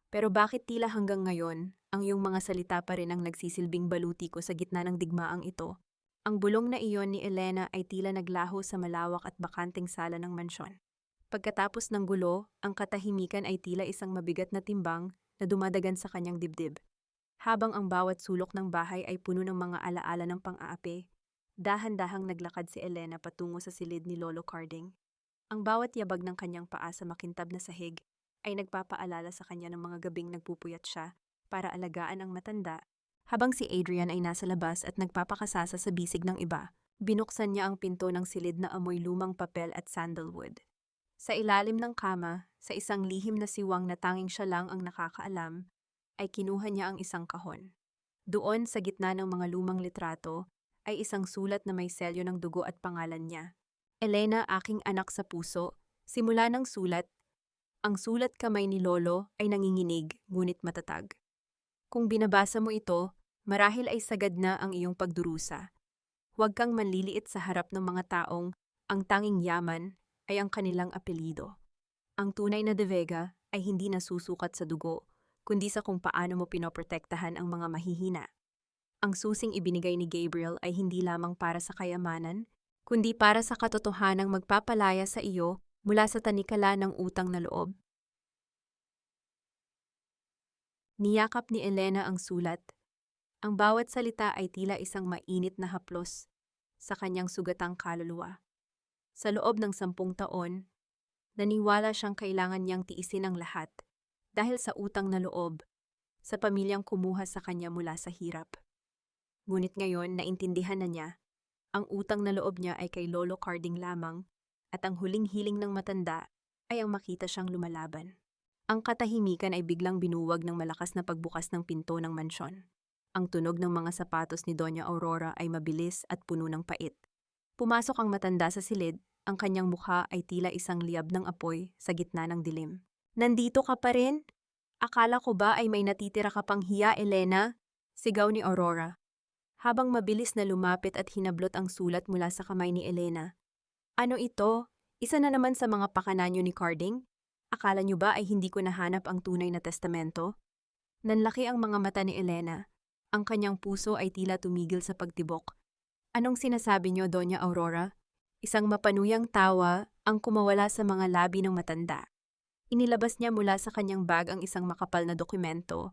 Pero bakit tila hanggang ngayon, ang iyong mga salita pa rin ang nagsisilbing baluti ko sa gitna ng digmaang ito? Ang bulong na iyon ni Elena ay tila naglaho sa malawak at bakanting sala ng mansyon. Pagkatapos ng gulo, ang katahimikan ay tila isang mabigat na timbang na dumadagan sa kanyang dibdib. Habang ang bawat sulok ng bahay ay puno ng mga alaala ng pang-aapi, dahan-dahang naglakad si Elena patungo sa silid ni Lolo Carding. Ang bawat yabag ng kanyang paa sa makintab na sahig ay nagpapaalala sa kanya ng mga gabing nagpupuyat siya para alagaan ang matanda. Habang si Adrian ay nasa labas at nagpapakasasa sa bisig ng iba, binuksan niya ang pinto ng silid na amoy lumang papel at sandalwood. Sa ilalim ng kama, sa isang lihim na siwang na tanging siya lang ang nakakaalam, ay kinuha niya ang isang kahon. Doon sa gitna ng mga lumang litrato ay isang sulat na may selyo ng dugo at pangalan niya. Elena, aking anak sa puso. Simula ng sulat, ang sulat kamay ni Lolo ay nanginginig ngunit matatag. Kung binabasa mo ito, marahil ay sagad na ang iyong pagdurusa. Huwag kang manliliit sa harap ng mga taong ang tanging yaman ay ang kanilang apelido. Ang tunay na De Vega ay hindi nasusukat sa dugo, kundi sa kung paano mo pinoprotektahan ang mga mahihina. Ang susing ibinigay ni Gabriel ay hindi lamang para sa kayamanan, kundi para sa katotohanang magpapalaya sa iyo mula sa tanikala ng utang na loob. Niyakap ni Elena ang sulat. Ang bawat salita ay tila isang mainit na haplos sa kanyang sugatang kaluluwa. Sa loob ng 10 taon, naniwala siyang kailangan niyang tiisin ang lahat dahil sa utang na loob sa pamilyang kumuha sa kanya mula sa hirap. Ngunit ngayon naintindihan na niya, ang utang na loob niya ay kay Lolo Carding lamang at ang huling hiling ng matanda ay ang makita siyang lumalaban. Ang katahimikan ay biglang binuwag ng malakas na pagbukas ng pinto ng mansyon. Ang tunog ng mga sapatos ni Doña Aurora ay mabilis at puno ng pait. Pumasok ang matanda sa silid, ang kanyang mukha ay tila isang liyab ng apoy sa gitna ng dilim. Nandito ka pa rin? Akala ko ba ay may natitira ka pang hiya, Elena? Sigaw ni Aurora. Habang mabilis na lumapit at hinablot ang sulat mula sa kamay ni Elena. Ano ito? Isa na naman sa mga pakananyo ni Carding? Akala niyo ba ay hindi ko nahanap ang tunay na testamento? Nanlaki ang mga mata ni Elena. Ang kanyang puso ay tila tumigil sa pagtibok. Anong sinasabi niyo, Doña Aurora? Isang mapanuyang tawa ang kumawala sa mga labi ng matanda. Inilabas niya mula sa kanyang bag ang isang makapal na dokumento.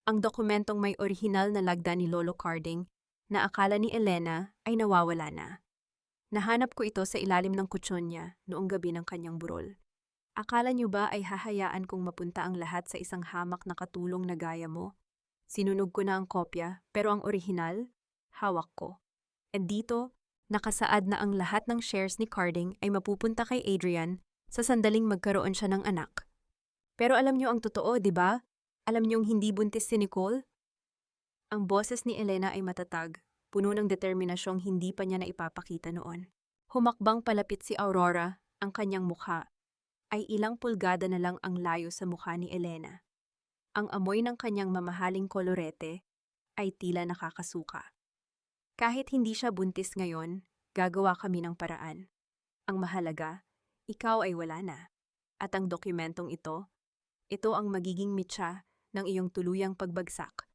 Ang dokumentong may orihinal na lagda ni Lolo Carding na akala ni Elena ay nawawala na. Nahanap ko ito sa ilalim ng kutsyon niya noong gabi ng kanyang burol. Akala niyo ba ay hahayaan kong mapunta ang lahat sa isang hamak na katulong na gaya mo? Sinunog ko na ang kopya, pero ang orihinal, hawak ko. At dito, nakasaad na ang lahat ng shares ni Carding ay mapupunta kay Adrian sa sandaling magkaroon siya ng anak. Pero alam niyo ang totoo, di ba? Alam niyong hindi buntis si Nicole? Ang boses ni Elena ay matatag, puno ng determinasyong hindi pa niya naipapakita noon. Humakbang palapit si Aurora, ang kanyang mukha ay ilang pulgada na lang ang layo sa mukha ni Elena. Ang amoy ng kanyang mamahaling kolorete ay tila nakakasuka. Kahit hindi siya buntis ngayon, gagawa kami ng paraan. Ang mahalaga, ikaw ay wala na. At ang dokumentong ito ang magiging mitya ng iyong tuluyang pagbagsak.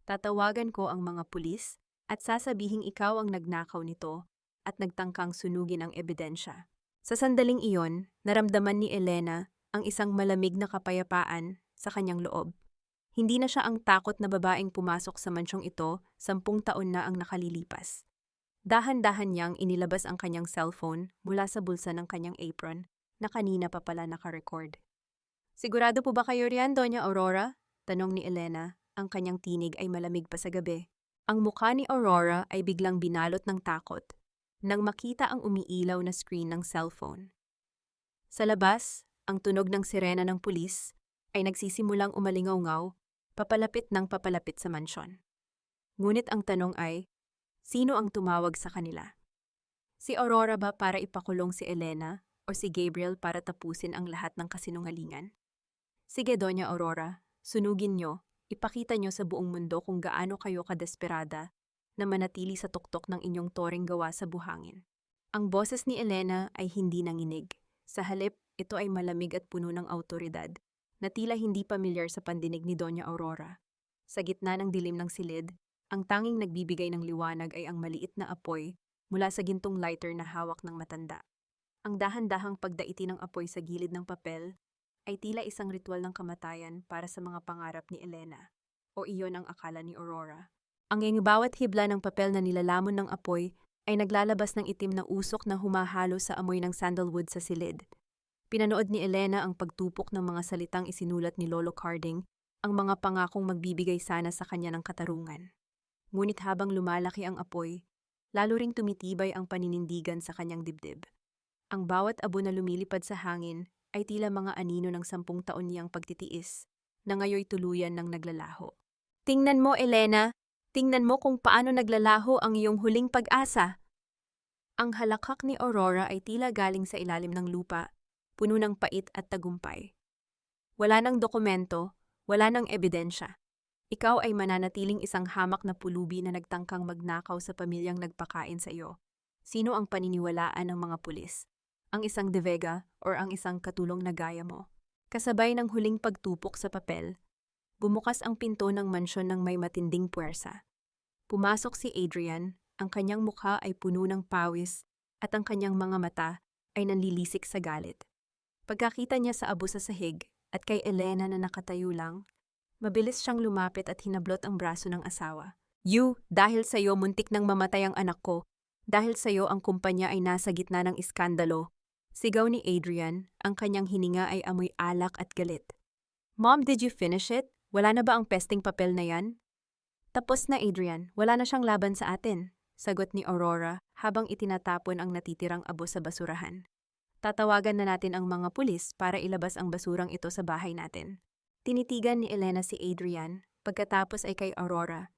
Tatawagan ko ang mga pulis at sasabihing ikaw ang nagnakaw nito at nagtangkang sunugin ang ebidensya. Sa sandaling iyon, naramdaman ni Elena ang isang malamig na kapayapaan sa kanyang loob. Hindi na siya ang takot na babaeng pumasok sa mansyong ito 10 taon na ang nakalilipas. Dahan-dahan niyang inilabas ang kanyang cellphone mula sa bulsa ng kanyang apron na kanina pa pala nakarecord. Sigurado po ba kayo riyan, Doña Aurora? Tanong ni Elena, ang kanyang tinig ay malamig pa sa gabi. Ang mukha ni Aurora ay biglang binalot ng takot nang makita ang umiilaw na screen ng cellphone. Sa labas, ang tunog ng sirena ng pulis ay nagsisimulang umalingaw-ngaw, papalapit sa mansyon. Ngunit ang tanong ay, sino ang tumawag sa kanila? Si Aurora ba para ipakulong si Elena o si Gabriel para tapusin ang lahat ng kasinungalingan? Sige, Doña Aurora, sunugin nyo, ipakita nyo sa buong mundo kung gaano kayo kadesperada na manatili sa tuktok ng inyong toreng gawa sa buhangin. Ang boses ni Elena ay hindi nanginig. Sa halip, ito ay malamig at puno ng awtoridad, na tila hindi pamilyar sa pandinig ni Doña Aurora. Sa gitna ng dilim ng silid, ang tanging nagbibigay ng liwanag ay ang maliit na apoy mula sa gintong lighter na hawak ng matanda. Ang dahan-dahang pagdaiti ng apoy sa gilid ng papel ay tila isang ritual ng kamatayan para sa mga pangarap ni Elena, o iyon ang akala ni Aurora. Ang bawat hibla ng papel na nilalamon ng apoy ay naglalabas ng itim na usok na humahalo sa amoy ng sandalwood sa silid. Pinanood ni Elena ang pagtupok ng mga salitang isinulat ni Lolo Carding, ang mga pangakong magbibigay sana sa kanya ng katarungan. Ngunit habang lumalaki ang apoy, lalo ring tumitibay ang paninindigan sa kanyang dibdib. Ang bawat abo na lumilipad sa hangin ay tila mga anino ng 10 taon niyang pagtitiis, na ngayoy tuluyan ng naglalaho. Tingnan mo, Elena! Tingnan mo kung paano naglalaho ang iyong huling pag-asa. Ang halakhak ni Aurora ay tila galing sa ilalim ng lupa, puno ng pait at tagumpay. Wala nang dokumento, wala nang ebidensya. Ikaw ay mananatiling isang hamak na pulubi na nagtangkang magnakaw sa pamilyang nagpakain sa iyo. Sino ang paniniwalaan ng mga pulis? Ang isang De Vega o ang isang katulong na gaya mo? Kasabay ng huling pagtupok sa papel, bumukas ang pinto ng mansyon ng may matinding puwersa. Pumasok si Adrian, ang kanyang mukha ay puno ng pawis at ang kanyang mga mata ay nanlilisik sa galit. Pagkakita niya sa abo sa sahig at kay Elena na nakatayo lang, mabilis siyang lumapit at hinablot ang braso ng asawa. You, dahil sa'yo muntik nang mamatay ang anak ko. Dahil sa'yo ang kumpanya ay nasa gitna ng iskandalo. Sigaw ni Adrian, ang kanyang hininga ay amoy alak at galit. Mom, did you finish it? Wala na ba ang pesting papel na yan? Tapos na, Adrian. Wala na siyang laban sa atin, sagot ni Aurora habang itinatapon ang natitirang abo sa basurahan. Tatawagan na natin ang mga pulis para ilabas ang basurang ito sa bahay natin. Tinitigan ni Elena si Adrian, pagkatapos ay kay Aurora.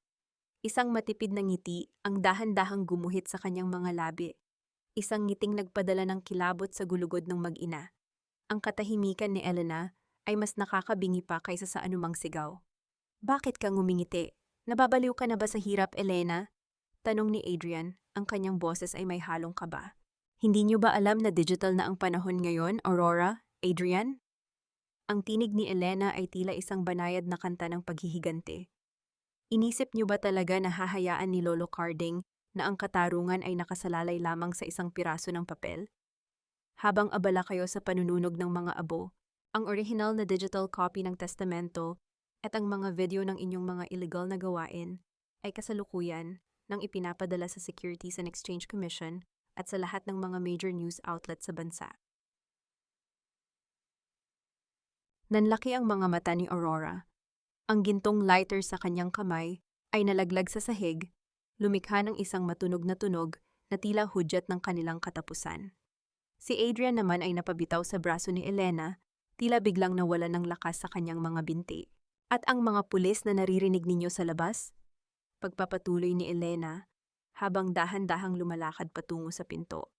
Isang matipid na ngiti ang dahan-dahang gumuhit sa kanyang mga labi. Isang ngiting nagpadala ng kilabot sa gulugod ng mag-ina. Ang katahimikan ni Elena ay mas nakakabingi pa kaysa sa anumang sigaw. Bakit ka ngumingiti? Nababaliw ka na ba sa hirap, Elena? Tanong ni Adrian, ang kanyang boses ay may halong kaba. Hindi niyo ba alam na digital na ang panahon ngayon, Aurora? Adrian? Ang tinig ni Elena ay tila isang banayad na kanta ng paghihigante. Inisip niyo ba talaga na hahayaan ni Lolo Carding na ang katarungan ay nakasalalay lamang sa isang piraso ng papel? Habang abala kayo sa panununog ng mga abo, ang original na digital copy ng testamento at ang mga video ng inyong mga illegal na gawain ay kasalukuyan nang ipinapadala sa Securities and Exchange Commission at sa lahat ng mga major news outlets sa bansa. Nanlaki ang mga mata ni Aurora. Ang gintong lighter sa kanyang kamay ay nalaglag sa sahig, lumikha ng isang matunog na tunog na tila hudyat ng kanilang katapusan. Si Adrian naman ay napabitaw sa braso ni Elena, tila biglang nawala ng lakas sa kanyang mga binti. At ang mga pulis na naririnig ninyo sa labas? Pagpapatuloy ni Elena, habang dahan-dahang lumalakad patungo sa pinto.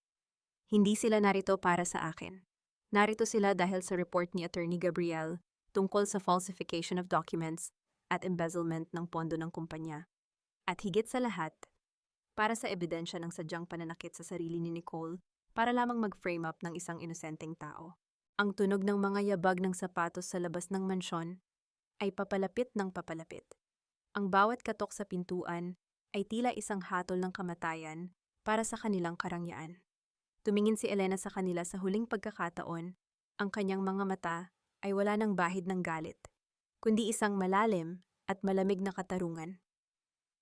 Hindi sila narito para sa akin. Narito sila dahil sa report ni Attorney Gabriel tungkol sa falsification of documents at embezzlement ng pondo ng kumpanya. At higit sa lahat, para sa ebidensya ng sadyang pananakit sa sarili ni Nicole para lamang mag-frame up ng isang inosenteng tao. Ang tunog ng mga yabag ng sapatos sa labas ng mansyon ay papalapit ng papalapit. Ang bawat katok sa pintuan ay tila isang hatol ng kamatayan para sa kanilang karangyaan. Tumingin si Elena sa kanila sa huling pagkakataon, ang kanyang mga mata ay wala ng bahid ng galit, kundi isang malalim at malamig na katarungan.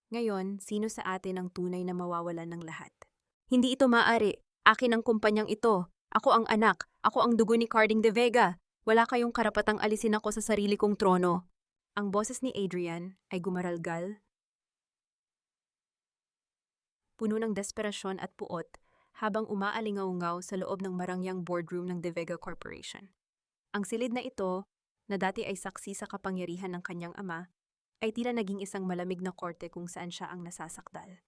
Ngayon, sino sa atin ang tunay na mawawalan ng lahat? Hindi ito maaari. Akin ang kumpanyang ito. Ako ang anak. Ako ang dugo ni Carding de Vega. Wala kayong karapatang alisin ako sa sarili kong trono. Ang boses ni Adrian ay gumaralgal puno ng desperasyon at puot, habang umaalingaw-ngaw sa loob ng marangyang boardroom ng De Vega Corporation. Ang silid na ito, na dati ay saksi sa kapangyarihan ng kanyang ama, ay tila naging isang malamig na korte kung saan siya ang nasasakdal.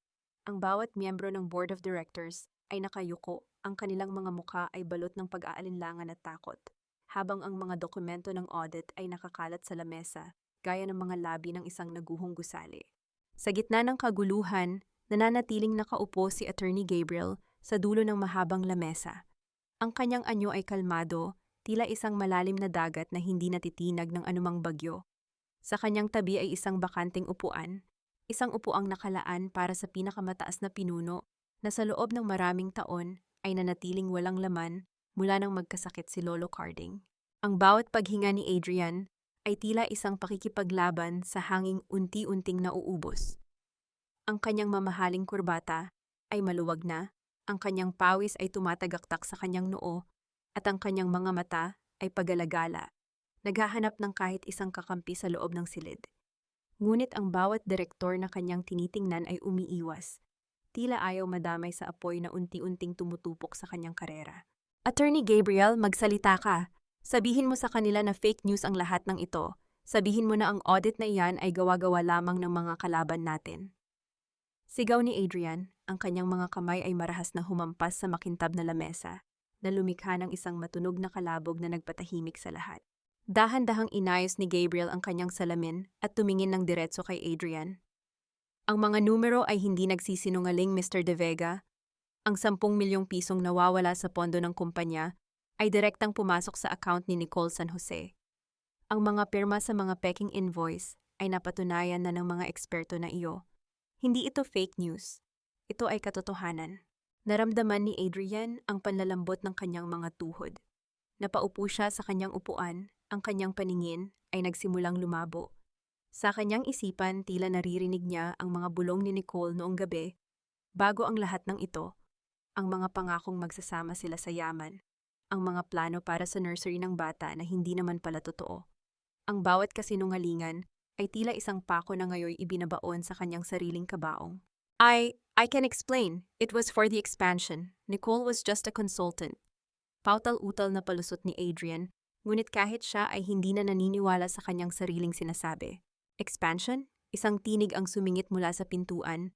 Ang bawat miyembro ng Board of Directors ay nakayuko, ang kanilang mga mukha ay balot ng pag-aalinlangan at takot, habang ang mga dokumento ng audit ay nakakalat sa lamesa, gaya ng mga labi ng isang naguhong gusali. Sa gitna ng kaguluhan, nananatiling nakaupo si Attorney Gabriel sa dulo ng mahabang lamesa. Ang kanyang anyo ay kalmado, tila isang malalim na dagat na hindi natitinag ng anumang bagyo. Sa kanyang tabi ay isang bakanting upuan, isang upuang nakalaan para sa pinakamataas na pinuno na sa loob ng maraming taon ay nanatiling walang laman mula nang magkasakit si Lolo Carding. Ang bawat paghinga ni Adrian ay tila isang pakikipaglaban sa hanging unti-unting nauubos. Ang kanyang mamahaling kurbata ay maluwag na, ang kanyang pawis ay tumatagaktak sa kanyang noo, at ang kanyang mga mata ay pagalagala, naghahanap ng kahit isang kakampi sa loob ng silid. Ngunit ang bawat direktor na kanyang tinitingnan ay umiiwas, tila ayaw madamay sa apoy na unti-unting tumutupok sa kanyang karera. Attorney Gabriel, magsalita ka. Sabihin mo sa kanila na fake news ang lahat ng ito. Sabihin mo na ang audit na iyan ay gawa-gawa lamang ng mga kalaban natin. Sigaw ni Adrian, ang kanyang mga kamay ay marahas na humampas sa makintab na lamesa, na lumikha ng isang matunog na kalabog na nagpatahimik sa lahat. Dahan-dahang inayos ni Gabriel ang kanyang salamin at tumingin ng diretso kay Adrian. Ang mga numero ay hindi nagsisinungaling, Mr. De Vega. Ang 10 milyong pisong nawawala sa pondo ng kumpanya ay direktang pumasok sa account ni Nicole San Jose. Ang mga pirma sa mga peking invoice ay napatunayan na ng mga eksperto na iyo. Hindi ito fake news. Ito ay katotohanan. Naramdaman ni Adrian ang panlalambot ng kanyang mga tuhod. Napaupo siya sa kanyang upuan, ang kanyang paningin ay nagsimulang lumabo. Sa kanyang isipan, tila naririnig niya ang mga bulong ni Nicole noong gabi. Bago ang lahat ng ito, ang mga pangakong magsasama sila sa yaman, ang mga plano para sa nursery ng bata na hindi naman pala totoo. Ang bawat kasinungalingan ay tila isang pako na ngayon ibinabaon sa kanyang sariling kabaong. I can explain. It was for the expansion. Nicole was just a consultant. Pautal-utal na palusot ni Adrian, ngunit kahit siya ay hindi na naniniwala sa kanyang sariling sinasabi. Expansion? Isang tinig ang sumingit mula sa pintuan.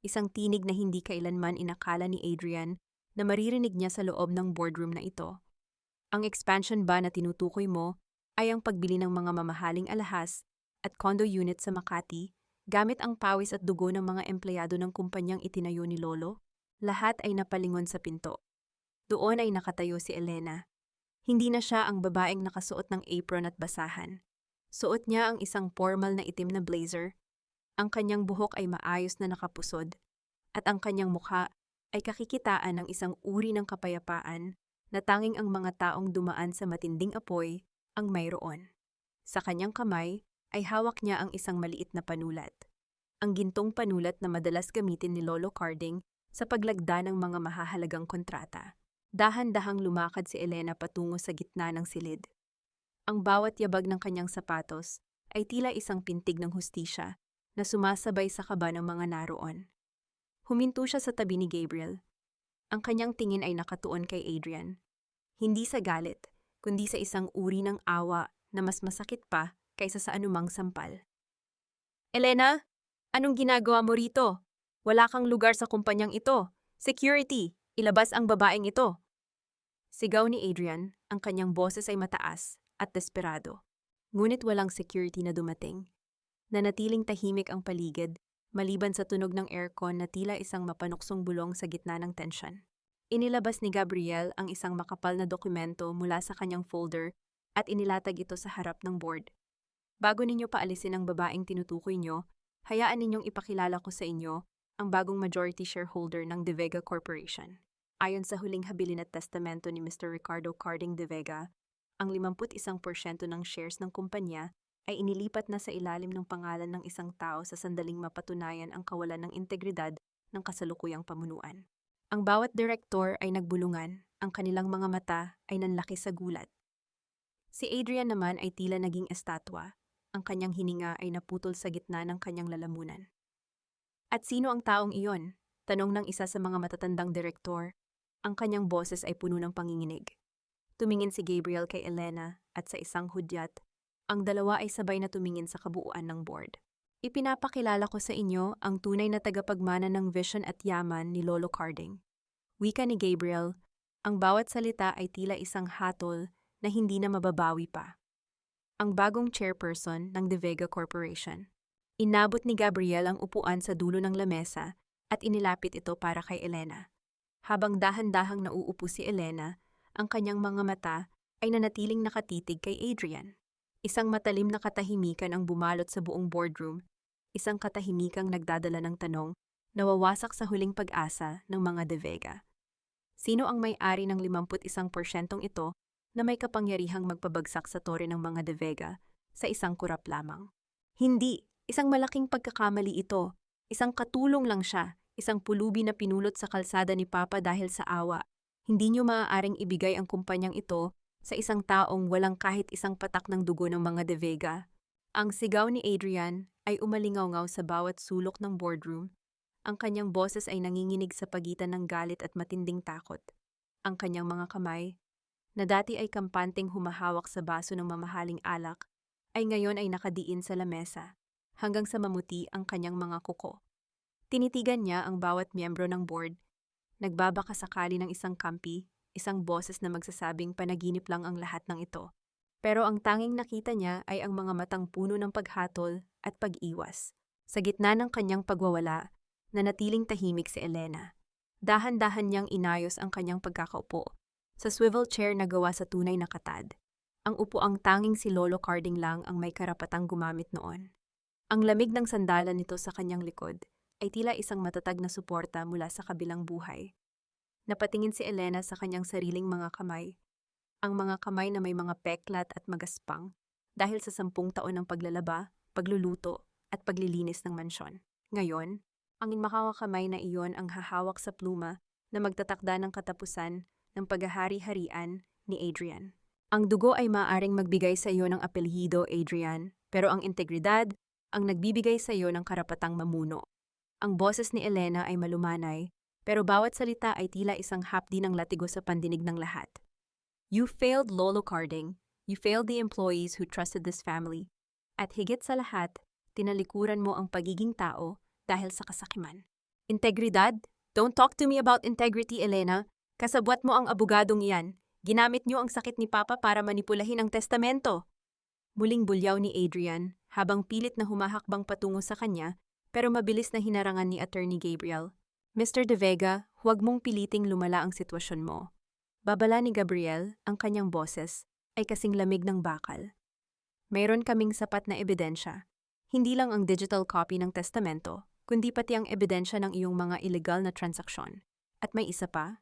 Isang tinig na hindi kailanman inakala ni Adrian na maririnig niya sa loob ng boardroom na ito. Ang expansion ba na tinutukoy mo ay ang pagbili ng mga mamahaling alahas at condo unit sa Makati gamit ang pawis at dugo ng mga empleyado ng kumpanyang itinayo ni Lolo. Lahat ay napalingon sa pinto. Doon ay nakatayo si Elena. Hindi na siya ang babaeng nakasuot ng apron at basahan. Suot niya ang isang formal na itim na blazer. Ang kanyang buhok ay maayos na nakapusod, at ang kanyang mukha ay kakikitaan ng isang uri ng kapayapaan na tanging ang mga taong dumaan sa matinding apoy ang mayroon. Sa kanyang kamay ay hawak niya ang isang maliit na panulat. Ang gintong panulat na madalas gamitin ni Lolo Carding sa paglagda ng mga mahahalagang kontrata. Dahan-dahang lumakad si Elena patungo sa gitna ng silid. Ang bawat yabag ng kanyang sapatos ay tila isang pintig ng hustisya na sumasabay sa kaba ng mga naroon. Huminto siya sa tabi ni Gabriel. Ang kanyang tingin ay nakatuon kay Adrian. Hindi sa galit, kundi sa isang uri ng awa na mas masakit pa kaysa sa anumang sampal. Elena, anong ginagawa mo rito? Wala kang lugar sa kumpanyang ito. Security, ilabas ang babaeng ito. Sigaw ni Adrian, ang kanyang boses ay mataas at desperado. Ngunit walang security na dumating. Nanatiling tahimik ang paligid, maliban sa tunog ng aircon na tila isang mapanuksong bulong sa gitna ng tensyon. Inilabas ni Gabriel ang isang makapal na dokumento mula sa kanyang folder at inilatag ito sa harap ng board. Bago ninyo paalisin ang babaeng tinutukoy nyo, hayaan ninyong ipakilala ko sa inyo ang bagong majority shareholder ng De Vega Corporation. Ayon sa huling habilin at testamento ni Mr. Ricardo Carding De Vega, ang 51% ng shares ng kumpanya ay inilipat na sa ilalim ng pangalan ng isang tao sa sandaling mapatunayan ang kawalan ng integridad ng kasalukuyang pamunuan. Ang bawat direktor ay nagbulungan, ang kanilang mga mata ay nanlaki sa gulat. Si Adrian naman ay tila naging estatwa, ang kanyang hininga ay naputol sa gitna ng kanyang lalamunan. At sino ang taong iyon? Tanong ng isa sa mga matatandang direktor. Ang kanyang boses ay puno ng panginginig. Tumingin si Gabriel kay Elena at sa isang hudyat. Ang dalawa ay sabay na tumingin sa kabuuan ng board. Ipinapakilala ko sa inyo ang tunay na tagapagmana ng vision at yaman ni Lolo Carding. Wika ni Gabriel, ang bawat salita ay tila isang hatol na hindi na mababawi pa. Ang bagong chairperson ng De Vega Corporation. Inabot ni Gabriel ang upuan sa dulo ng lamesa at inilapit ito para kay Elena. Habang dahan-dahang nauupo si Elena, ang kanyang mga mata ay nanatiling nakatitig kay Adrian. Isang matalim na katahimikan ang bumalot sa buong boardroom, isang katahimikang nagdadala ng tanong, nawawasak sa huling pag-asa ng mga De Vega. Sino ang may-ari ng 51% ito na may kapangyarihang magpabagsak sa tore ng mga De Vega sa isang kurap lamang? Hindi! Isang malaking pagkakamali ito. Isang katulong lang siya, isang pulubi na pinulot sa kalsada ni Papa dahil sa awa. Hindi niyo maaaring ibigay ang kumpanyang ito sa isang taong walang kahit isang patak ng dugo ng mga De Vega. Ang sigaw ni Adrian ay umalingaw-ngaw sa bawat sulok ng boardroom. Ang kanyang boses ay nanginginig sa pagitan ng galit at matinding takot. Ang kanyang mga kamay, na dati ay kampanteng humahawak sa baso ng mamahaling alak, ay ngayon ay nakadiin sa lamesa, hanggang sa mamuti ang kanyang mga kuko. Tinitigan niya ang bawat miyembro ng board, nagbabaka sakali ng isang kampi, isang boses na magsasabing panaginip lang ang lahat ng ito. Pero ang tanging nakita niya ay ang mga matang puno ng paghatol at pag-iwas. Sa gitna ng kanyang pagwawala, nanatiling tahimik si Elena. Dahan-dahan niyang inayos ang kanyang pagkakaupo, sa swivel chair na gawa sa tunay na katad. Ang upuang tanging si Lolo Carding lang ang may karapatang gumamit noon. Ang lamig ng sandalan nito sa kanyang likod ay tila isang matatag na suporta mula sa kabilang buhay. Napatingin si Elena sa kanyang sariling mga kamay, ang mga kamay na may mga peklat at magaspang dahil sa 10 taon ng paglalaba, pagluluto at paglilinis ng mansyon. Ngayon, ang makakakamay na iyon ang hahawak sa pluma na magtatakda ng katapusan ng paghahari-harian ni Adrian. Ang dugo ay maaaring magbigay sa iyo ng apelyido, Adrian, pero ang integridad ang nagbibigay sa iyo ng karapatang mamuno. Ang boses ni Elena ay malumanay, pero bawat salita ay tila isang hapdi ng latigo sa pandinig ng lahat. You failed, Lolo Carding. You failed the employees who trusted this family. At higit sa lahat, tinalikuran mo ang pagiging tao dahil sa kasakiman. Integridad? Don't talk to me about integrity, Elena. Kasabwat mo ang abogadong iyan. Ginamit niyo ang sakit ni Papa para manipulahin ang testamento. Muling bulyaw ni Adrian, habang pilit na humahakbang patungo sa kanya, pero mabilis na hinarangan ni Attorney Gabriel. Mr. De Vega, huwag mong piliting lumala ang sitwasyon mo. Babala ni Gabriel, ang kanyang boses, ay kasing lamig ng bakal. Mayroon kaming sapat na ebidensya. Hindi lang ang digital copy ng testamento, kundi pati ang ebidensya ng iyong mga illegal na transaksyon. At may isa pa,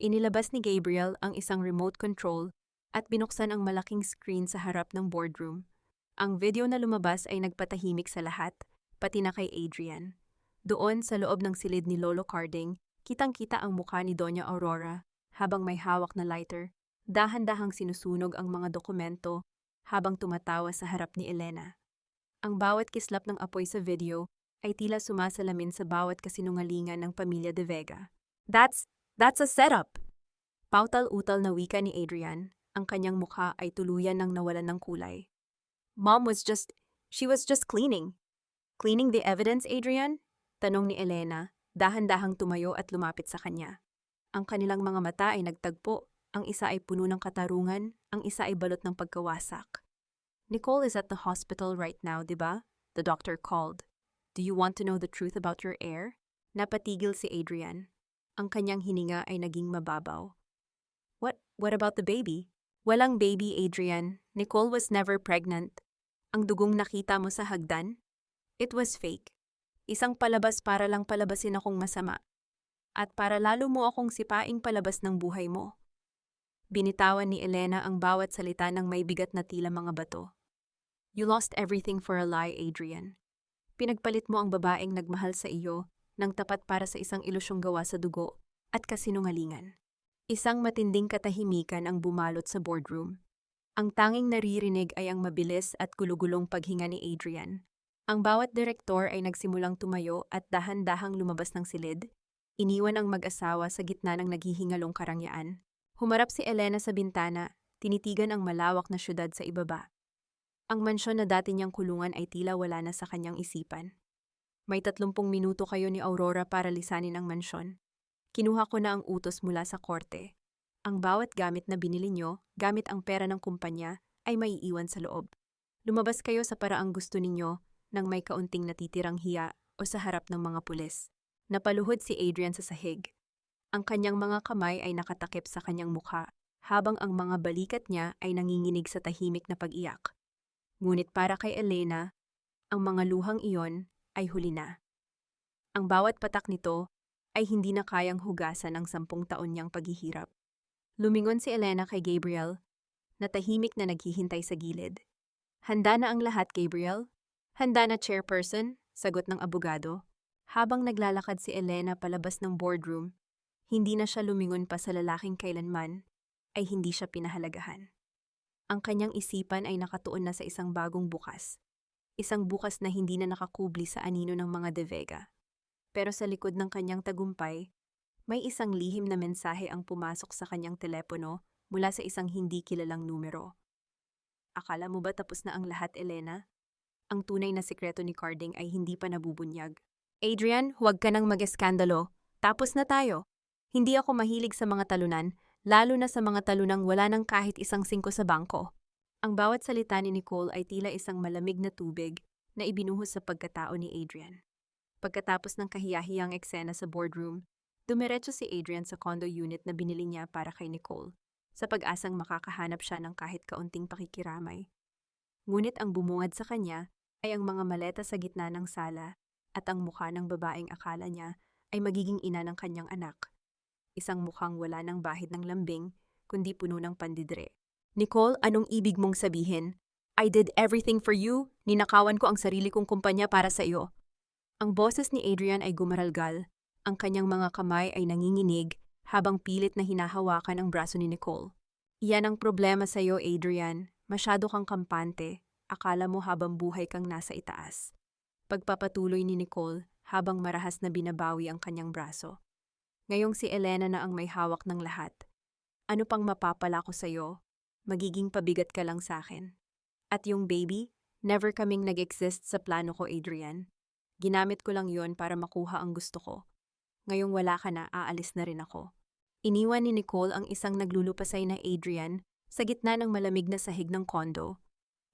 inilabas ni Gabriel ang isang remote control at binuksan ang malaking screen sa harap ng boardroom. Ang video na lumabas ay nagpatahimik sa lahat, pati na kay Adrian. Doon sa loob ng silid ni Lolo Carding, kitang-kita ang mukha ni Doña Aurora habang may hawak na lighter. Dahan-dahang sinusunog ang mga dokumento habang tumatawa sa harap ni Elena. Ang bawat kislap ng apoy sa video ay tila sumasalamin sa bawat kasinungalingan ng pamilya De Vega. That's a setup! Pautal-utal na wika ni Adrian, ang kanyang mukha ay tuluyan ng nawalan ng kulay. She was just cleaning. Cleaning the evidence, Adrian? Tanong ni Elena, dahan-dahang tumayo at lumapit sa kanya. Ang kanilang mga mata ay nagtagpo, ang isa ay puno ng katarungan, ang isa ay balot ng pagkawasak. Nicole is at the hospital right now, diba? The doctor called. Do you want to know the truth about your heir? Napatigil si Adrian. Ang kanyang hininga ay naging mababaw. What about the baby? Walang baby, Adrian. Nicole was never pregnant. Ang dugong nakita mo sa hagdan? It was fake. Isang palabas para lang palabasin akong masama. At para lalo mo akong sipaing palabas ng buhay mo. Binitawan ni Elena ang bawat salita ng may bigat na tila mga bato. You lost everything for a lie, Adrian. Pinagpalit mo ang babaeng nagmahal sa iyo ng tapat para sa isang ilusyong gawa sa dugo at kasinungalingan. Isang matinding katahimikan ang bumalot sa boardroom. Ang tanging naririnig ay ang mabilis at gulugulong paghinga ni Adrian. Ang bawat direktor ay nagsimulang tumayo at dahan-dahang lumabas ng silid, Iniwan ang mag-asawa sa gitna ng naghihingalong karangyaan. Humarap si Elena sa bintana, tinitigan ang malawak na syudad sa ibaba. Ang mansyon na dati niyang kulungan ay tila wala na sa kanyang isipan. May 30 minuto kayo ni Aurora para lisanin ang mansyon. Kinuha ko na ang utos mula sa korte. Ang bawat gamit na binili nyo, gamit ang pera ng kumpanya, ay maiiwan sa loob. Lumabas kayo sa paraang gusto ninyo nang may kaunting natitirang hiya o sa harap ng mga pulis. Napaluhod si Adrian sa sahig. Ang kanyang mga kamay ay nakatakip sa kanyang mukha, habang ang mga balikat niya ay nanginginig sa tahimik na pag-iyak. Ngunit para kay Elena, ang mga luhang iyon ay huli na. Ang bawat patak nito ay hindi na kayang hugasan ang 10 taon niyang paghihirap. Lumingon si Elena kay Gabriel, na tahimik na naghihintay sa gilid. Handa na ang lahat, Gabriel? Handa na, chairperson, sagot ng abogado. Habang naglalakad si Elena palabas ng boardroom, hindi na siya lumingon pa sa lalaking kailanman ay hindi siya pinahalagahan. Ang kanyang isipan ay nakatuon na sa isang bagong bukas. Isang bukas na hindi na nakakubli sa anino ng mga De Vega. Pero sa likod ng kanyang tagumpay, may isang lihim na mensahe ang pumasok sa kanyang telepono mula sa isang hindi kilalang numero. Akala mo ba tapos na ang lahat, Elena? Ang tunay na sikreto ni Carding ay hindi pa nabubunyag. Adrian, huwag ka nang mag-eskandalo. Tapos na tayo. Hindi ako mahilig sa mga talunan, lalo na sa mga talunang wala nang kahit isang 5 sa bangko. Ang bawat salita ni Nicole ay tila isang malamig na tubig na ibinuhos sa pagkatao ni Adrian. Pagkatapos ng kahiyahiyang eksena sa boardroom, dumiretso si Adrian sa condo unit na binili niya para kay Nicole, sa pag-asang makakahanap siya ng kahit kaunting pakikiramay. Ngunit ang bumungad sa kanya ay ang mga maleta sa gitna ng sala at ang mukha ng babaeng akala niya ay magiging ina ng kanyang anak. Isang mukhang wala ng bahid ng lambing, kundi puno ng pandidre. Nicole, anong ibig mong sabihin? I did everything for you. Ninakawan ko ang sarili kong kumpanya para sa iyo. Ang boses ni Adrian ay gumaralgal. Ang kanyang mga kamay ay nanginginig habang pilit na hinahawakan ang braso ni Nicole. Iyan ang problema sa iyo, Adrian. Masyado kang kampante. Akala mo habang buhay kang nasa itaas. Pagpapatuloy ni Nicole habang marahas na binabawi ang kanyang braso. Ngayong si Elena na ang may hawak ng lahat. Ano pang mapapala ko sa iyo? Magiging pabigat ka lang sa akin. At yung baby, never kaming nag-exist sa plano ko, Adrian. Ginamit ko lang yon para makuha ang gusto ko. Ngayong wala ka na, aalis na rin ako. Iniwan ni Nicole ang isang naglulupasay na Adrian sa gitna ng malamig na sahig ng kondo.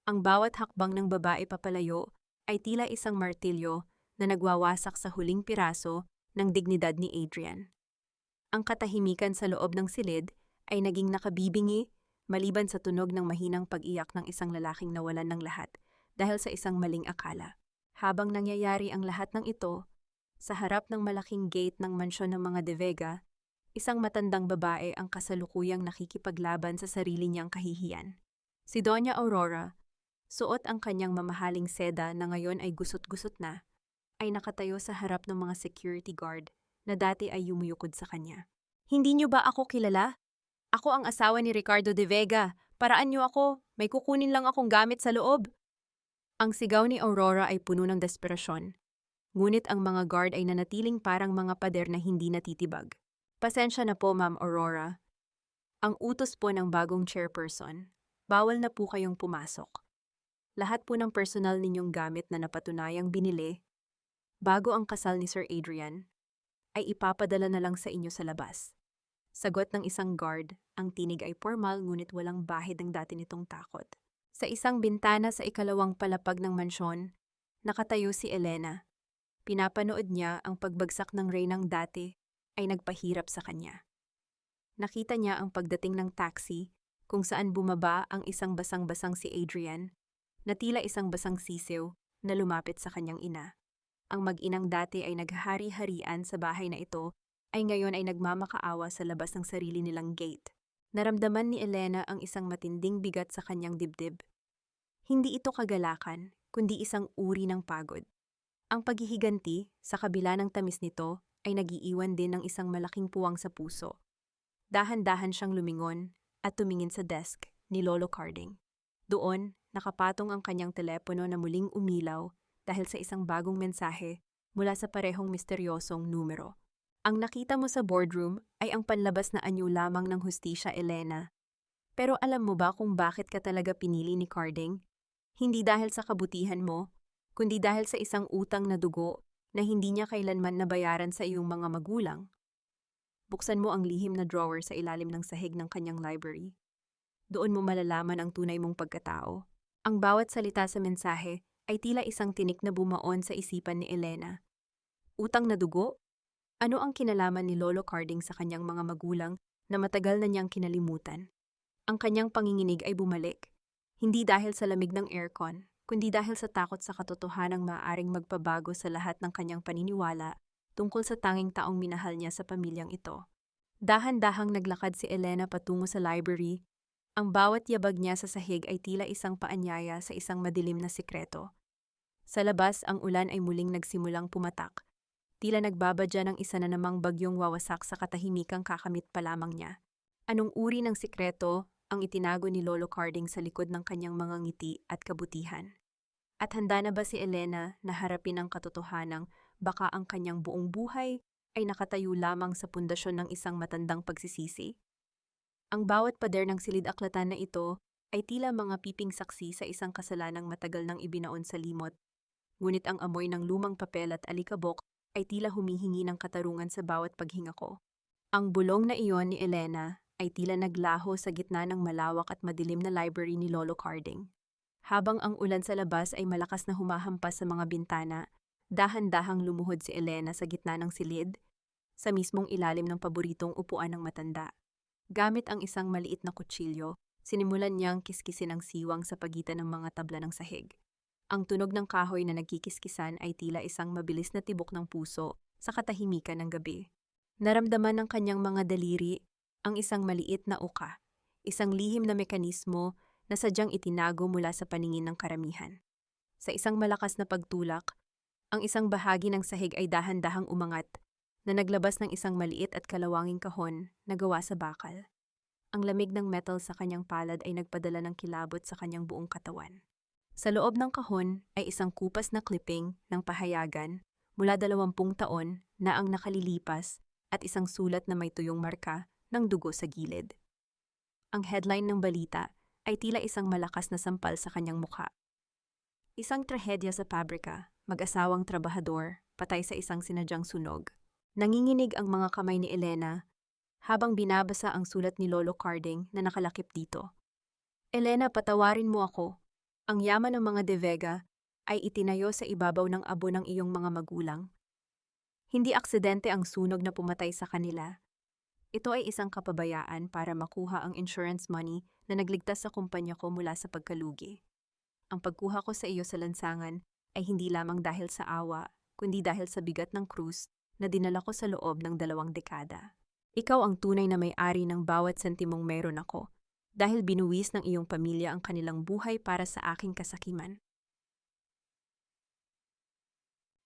Ang bawat hakbang ng babae papalayo ay tila isang martilyo na nagwawasak sa huling piraso ng dignidad ni Adrian. Ang katahimikan sa loob ng silid ay naging nakabibingi maliban sa tunog ng mahinang pag-iyak ng isang lalaking nawalan ng lahat dahil sa isang maling akala. Habang nangyayari ang lahat ng ito, sa harap ng malaking gate ng mansyon ng mga De Vega, isang matandang babae ang kasalukuyang nakikipaglaban sa sarili niyang kahihiyan. Si Doña Aurora, suot ang kanyang mamahaling seda na ngayon ay gusot-gusot na, ay nakatayo sa harap ng mga security guard na dati ay yumuyukod sa kanya. Hindi niyo ba ako kilala? Ako ang asawa ni Ricardo De Vega. Paraan niyo ako, may kukunin lang akong gamit sa loob. Ang sigaw ni Aurora ay puno ng desperasyon. Ngunit ang mga guard ay nanatiling parang mga pader na hindi natitibag. Pasensya na po, Ma'am Aurora. Ang utos po ng bagong chairperson, bawal na po kayong pumasok. Lahat po ng personal ninyong gamit na napatunayang binili, bago ang kasal ni Sir Adrian, ay ipapadala na lang sa inyo sa labas. Sagot ng isang guard, ang tinig ay formal ngunit walang bahid ng dati nitong takot. Sa isang bintana sa ikalawang palapag ng mansyon, nakatayo si Elena. Pinapanood niya ang pagbagsak ng reynang dati ay nagpahirap sa kanya. Nakita niya ang pagdating ng taxi kung saan bumaba ang isang basang-basang si Adrian na tila isang basang sisiw na lumapit sa kanyang ina. Ang mag-inang dati ay naghahari-harian sa bahay na ito ay ngayon ay nagmamakaawa sa labas ng sarili nilang gate. Naramdaman ni Elena ang isang matinding bigat sa kanyang dibdib. Hindi ito kagalakan, kundi isang uri ng pagod. Ang paghihiganti, sa kabila ng tamis nito, ay nagiiwan din ng isang malaking puwang sa puso. Dahan-dahan siyang lumingon at tumingin sa desk ni Lolo Carding. Doon, nakapatong ang kanyang telepono na muling umilaw dahil sa isang bagong mensahe mula sa parehong misteryosong numero. Ang nakita mo sa boardroom ay ang panlabas na anyo lamang ng hustisya, Elena. Pero alam mo ba kung bakit ka talaga pinili ni Carding? Hindi dahil sa kabutihan mo, kundi dahil sa isang utang na dugo na hindi niya kailanman nabayaran sa iyong mga magulang. Buksan mo ang lihim na drawer sa ilalim ng sahig ng kanyang library. Doon mo malalaman ang tunay mong pagkatao. Ang bawat salita sa mensahe ay tila isang tinik na bumaon sa isipan ni Elena. Utang na dugo? Ano ang kinalaman ni Lolo Carding sa kanyang mga magulang na matagal na niyang kinalimutan? Ang kanyang panginginig ay bumalik, hindi dahil sa lamig ng aircon, kundi dahil sa takot sa katotohanang maaaring magpabago sa lahat ng kanyang paniniwala tungkol sa tanging taong minahal niya sa pamilyang ito. Dahan-dahang naglakad si Elena patungo sa library. Ang bawat yabag niya sa sahig ay tila isang paanyaya sa isang madilim na sikreto. Sa labas, ang ulan ay muling nagsimulang pumatak. Tila nagbabadya ng isa na namang bagyong wawasak sa katahimikang kakamit pa lamang niya. Anong uri ng sikreto ang itinago ni Lolo Carding sa likod ng kanyang mga ngiti at kabutihan? At handa na ba si Elena na harapin ang katotohanang baka ang kanyang buong buhay ay nakatayo lamang sa pundasyon ng isang matandang pagsisisi? Ang bawat pader ng silid-aklatan na ito ay tila mga piping saksi sa isang kasalanang matagal nang ibinaon sa limot. Ngunit ang amoy ng lumang papel at alikabok ay tila humihingi ng katarungan sa bawat paghinga ko. Ang bulong na iyon ni Elena ay tila naglaho sa gitna ng malawak at madilim na library ni Lolo Carding. Habang ang ulan sa labas ay malakas na humahampas sa mga bintana, dahan-dahang lumuhod si Elena sa gitna ng silid, sa mismong ilalim ng paboritong upuan ng matanda. Gamit ang isang maliit na kutsilyo, sinimulan niyang kiskisin ang siwang sa pagitan ng mga tabla ng sahig. Ang tunog ng kahoy na nagkikiskisan ay tila isang mabilis na tibok ng puso sa katahimikan ng gabi. Naramdaman ng kanyang mga daliri ang isang maliit na uka, isang lihim na mekanismo na sadyang itinago mula sa paningin ng karamihan. Sa isang malakas na pagtulak, ang isang bahagi ng sahig ay dahan-dahang umangat na naglabas ng isang maliit at kalawanging kahon na gawa sa bakal. Ang lamig ng metal sa kanyang palad ay nagpadala ng kilabot sa kanyang buong katawan. Sa loob ng kahon ay isang kupas na clipping ng pahayagan mula 20 taon na ang nakalilipas at isang sulat na may tuyong marka ng dugo sa gilid. Ang headline ng balita ay tila isang malakas na sampal sa kanyang mukha. Isang trahedya sa pabrika, mag-asawang trabahador, patay sa isang sinadyang sunog. Nanginginig ang mga kamay ni Elena habang binabasa ang sulat ni Lolo Carding na nakalakip dito. Elena, patawarin mo ako. Ang yaman ng mga De Vega ay itinayo sa ibabaw ng abo ng iyong mga magulang. Hindi aksidente ang sunog na pumatay sa kanila. Ito ay isang kapabayaan para makuha ang insurance money na nagligtas sa kumpanya ko mula sa pagkalugi. Ang pagkuha ko sa iyo sa lansangan ay hindi lamang dahil sa awa, kundi dahil sa bigat ng krus na dinala ko sa loob ng 2 dekada. Ikaw ang tunay na may-ari ng bawat sentimong meron ako, dahil binuwis ng iyong pamilya ang kanilang buhay para sa aking kasakiman.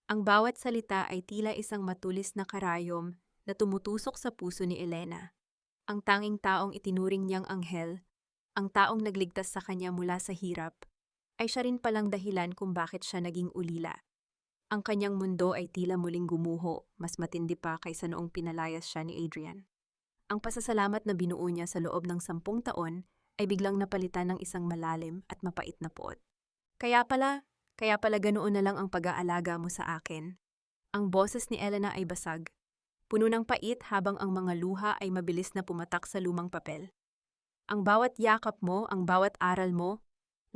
Ang bawat salita ay tila isang matulis na karayom na tumutusok sa puso ni Elena. Ang tanging taong itinuring niyang anghel, ang taong nagligtas sa kanya mula sa hirap, ay siya rin palang dahilan kung bakit siya naging ulila. Ang kanyang mundo ay tila muling gumuho, mas matindi pa kaysa noong pinalayas siya ni Adrian. Ang pasasalamat na binuo niya sa loob ng 10 taon ay biglang napalitan ng isang malalim at mapait na puot. Kaya pala ganoon na lang ang pag-aalaga mo sa akin. Ang boses ni Elena ay basag, puno ng pait habang ang mga luha ay mabilis na pumatak sa lumang papel. Ang bawat yakap mo, ang bawat aral mo,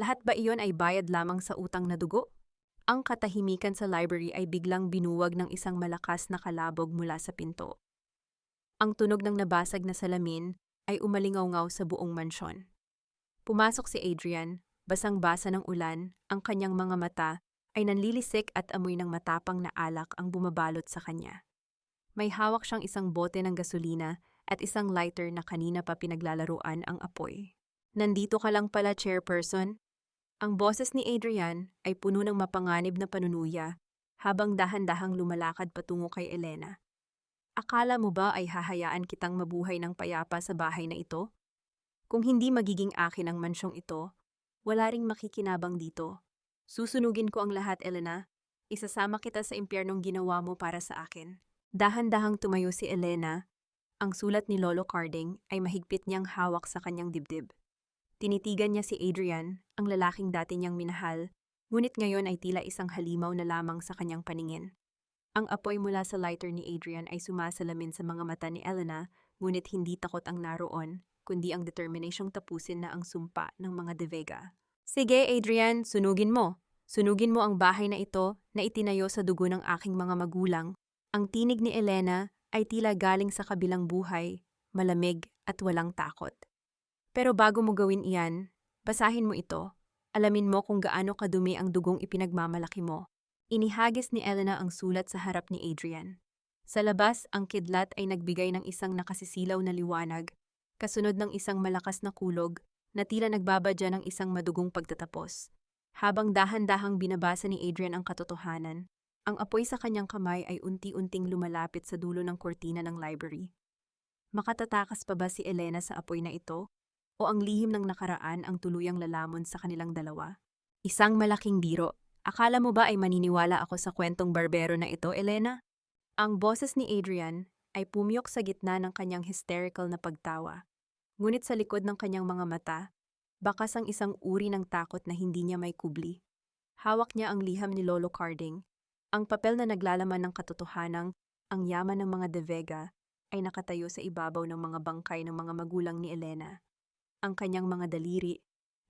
lahat ba iyon ay bayad lamang sa utang na dugo? Ang katahimikan sa library ay biglang binuwag ng isang malakas na kalabog mula sa pinto. Ang tunog ng nabasag na salamin ay umalingaw-ngaw sa buong mansyon. Pumasok si Adrian, basang-basa ng ulan, ang kanyang mga mata ay nanlilisik at amoy ng matapang na alak ang bumabalot sa kanya. May hawak siyang isang bote ng gasolina at isang lighter na kanina pa pinaglalaruan ang apoy. Nandito ka lang pala, Chairperson. Ang boses ni Adrian ay puno ng mapanganib na panunuya habang dahan-dahang lumalakad patungo kay Elena. Akala mo ba ay hahayaan kitang mabuhay ng payapa sa bahay na ito? Kung hindi magiging akin ang mansyong ito, wala ring makikinabang dito. Susunugin ko ang lahat, Elena. Isasama kita sa impyernong ginawa mo para sa akin. Dahan-dahang tumayo si Elena. Ang sulat ni Lolo Carding ay mahigpit niyang hawak sa kanyang dibdib. Tinitigan niya si Adrian, ang lalaking dati niyang minahal, ngunit ngayon ay tila isang halimaw na lamang sa kanyang paningin. Ang apoy mula sa lighter ni Adrian ay sumasalamin sa mga mata ni Elena, ngunit hindi takot ang naroon, kundi ang determinasyong tapusin na ang sumpa ng mga De Vega. Sige, Adrian, sunugin mo. Sunugin mo ang bahay na ito na itinayo sa dugo ng aking mga magulang. Ang tinig ni Elena ay tila galing sa kabilang buhay, malamig at walang takot. Pero bago mo gawin iyan, basahin mo ito. Alamin mo kung gaano kadumi ang dugong ipinagmamalaki mo. Inihagis ni Elena ang sulat sa harap ni Adrian. Sa labas, ang kidlat ay nagbigay ng isang nakasisilaw na liwanag, kasunod ng isang malakas na kulog na tila nagbabadya ng isang madugong pagtatapos. Habang dahan-dahang binabasa ni Adrian ang katotohanan, ang apoy sa kanyang kamay ay unti-unting lumalapit sa dulo ng kortina ng library. Makatatakas pa ba si Elena sa apoy na ito? O ang lihim ng nakaraan ang tuluyang lalamon sa kanilang dalawa? Isang malaking biro. Akala mo ba ay maniniwala ako sa kwentong barbero na ito, Elena? Ang boses ni Adrian ay pumiyok sa gitna ng kanyang hysterical na pagtawa. Ngunit sa likod ng kanyang mga mata, bakas ang isang uri ng takot na hindi niya may kubli. Hawak niya ang liham ni Lolo Carding. Ang papel na naglalaman ng katotohanang ang yaman ng mga De Vega ay nakatayo sa ibabaw ng mga bangkay ng mga magulang ni Elena. Ang kanyang mga daliri,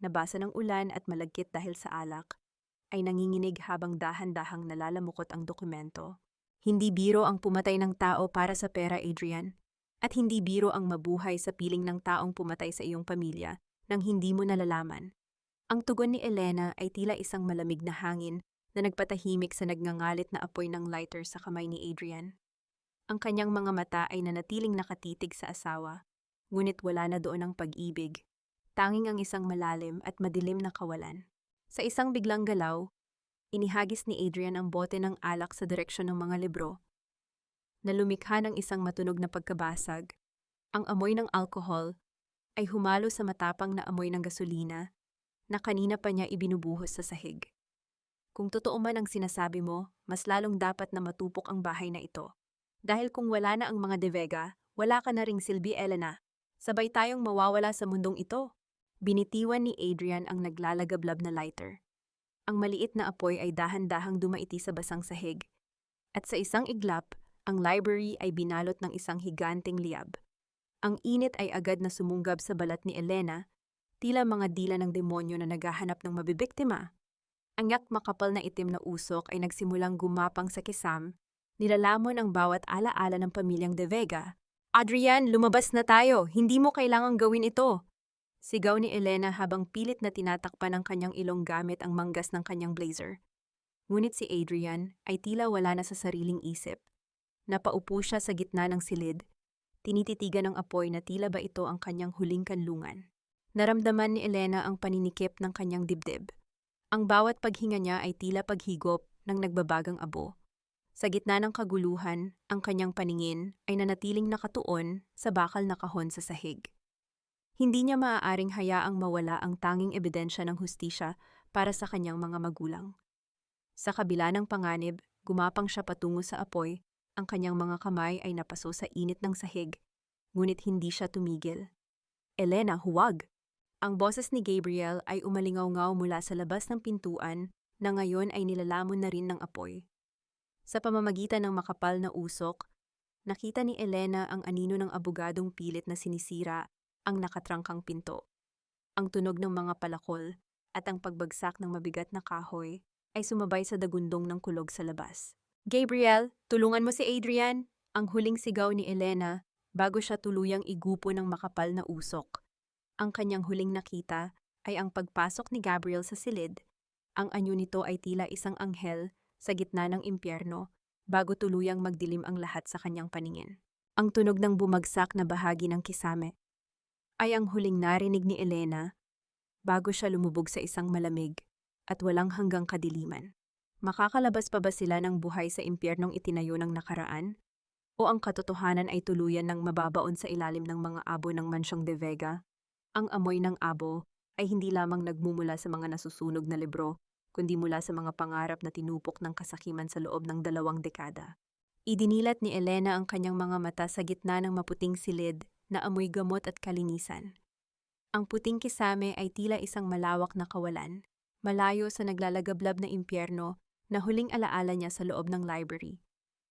nabasa ng ulan at malagkit dahil sa alak, ay nanginginig habang dahan-dahang nalalamukot ang dokumento. Hindi biro ang pumatay ng tao para sa pera, Adrian. At hindi biro ang mabuhay sa piling ng taong pumatay sa iyong pamilya nang hindi mo nalalaman. Ang tugon ni Elena ay tila isang malamig na hangin na nagpatahimik sa nagngangalit na apoy ng lighter sa kamay ni Adrian. Ang kanyang mga mata ay nanatiling nakatitig sa asawa, ngunit wala na doon ang pag-ibig. Tanging ang isang malalim at madilim na kawalan. Sa isang biglang galaw, inihagis ni Adrian ang bote ng alak sa direksyon ng mga libro, na lumikha ng isang matunog na pagkabasag. Ang amoy ng alkohol ay humalo sa matapang na amoy ng gasolina na kanina pa niya ibinubuhos sa sahig. Kung totoo man ang sinasabi mo, mas lalong dapat na matupok ang bahay na ito. Dahil kung wala na ang mga De Vega, wala ka na ring silbi, Elena. Sabay tayong mawawala sa mundong ito. Binitiwan ni Adrian ang naglalagablab na lighter. Ang maliit na apoy ay dahan-dahang dumaiti sa basang sahig. At sa isang iglap, ang library ay binalot ng isang higanting liyab. Ang init ay agad na sumunggab sa balat ni Elena, tila mga dila ng demonyo na naghahanap ng mabibiktima. Ang yak makapal na itim na usok ay nagsimulang gumapang sa kisam, nilalamon ang bawat alaala ng pamilyang De Vega. Adrian, lumabas na tayo! Hindi mo kailangang gawin ito! Sigaw ni Elena habang pilit na tinatakpan ng kanyang ilong gamit ang manggas ng kanyang blazer. Ngunit si Adrian ay tila wala na sa sariling isip. Napaupo siya sa gitna ng silid, tinititigan ng apoy na tila ba ito ang kanyang huling kanlungan. Naramdaman ni Elena ang paninikip ng kanyang dibdib. Ang bawat paghinga niya ay tila paghigop ng nagbabagang abo. Sa gitna ng kaguluhan, ang kanyang paningin ay nanatiling nakatuon sa bakal na kahon sa sahig. Hindi niya maaaring hayaang mawala ang tanging ebidensya ng hustisya para sa kanyang mga magulang. Sa kabila ng panganib, gumapang siya patungo sa apoy. Ang kanyang mga kamay ay napaso sa init ng sahig, ngunit hindi siya tumigil. Elena, huwag! Ang boses ni Gabriel ay umalingaw-ngaw mula sa labas ng pintuan na ngayon ay nilalamon na rin ng apoy. Sa pamamagitan ng makapal na usok, nakita ni Elena ang anino ng abogadong pilit na sinisira ang nakatrangkang pinto. Ang tunog ng mga palakol at ang pagbagsak ng mabigat na kahoy ay sumabay sa dagundong ng kulog sa labas. Gabriel, tulungan mo si Adrian! Ang huling sigaw ni Elena bago siya tuluyang igupo ng makapal na usok. Ang kanyang huling nakita ay ang pagpasok ni Gabriel sa silid. Ang anyo nito ay tila isang anghel sa gitna ng impyerno bago tuluyang magdilim ang lahat sa kanyang paningin. Ang tunog ng bumagsak na bahagi ng kisame ay ang huling narinig ni Elena bago siya lumubog sa isang malamig at walang hanggang kadiliman. Makakalabas pa ba sila ng buhay sa impyernong itinayo ng nakaraan? O ang katotohanan ay tuluyan ng mababaon sa ilalim ng mga abo ng mansyong De Vega? Ang amoy ng abo ay hindi lamang nagmumula sa mga nasusunog na libro, kundi mula sa mga pangarap na tinupok ng kasakiman sa loob ng 2 dekada. Idinilat ni Elena ang kanyang mga mata sa gitna ng maputing silid na amoy gamot at kalinisan. Ang puting kisame ay tila isang malawak na kawalan, malayo sa naglalagablab na impyerno na huling alaala niya sa loob ng library.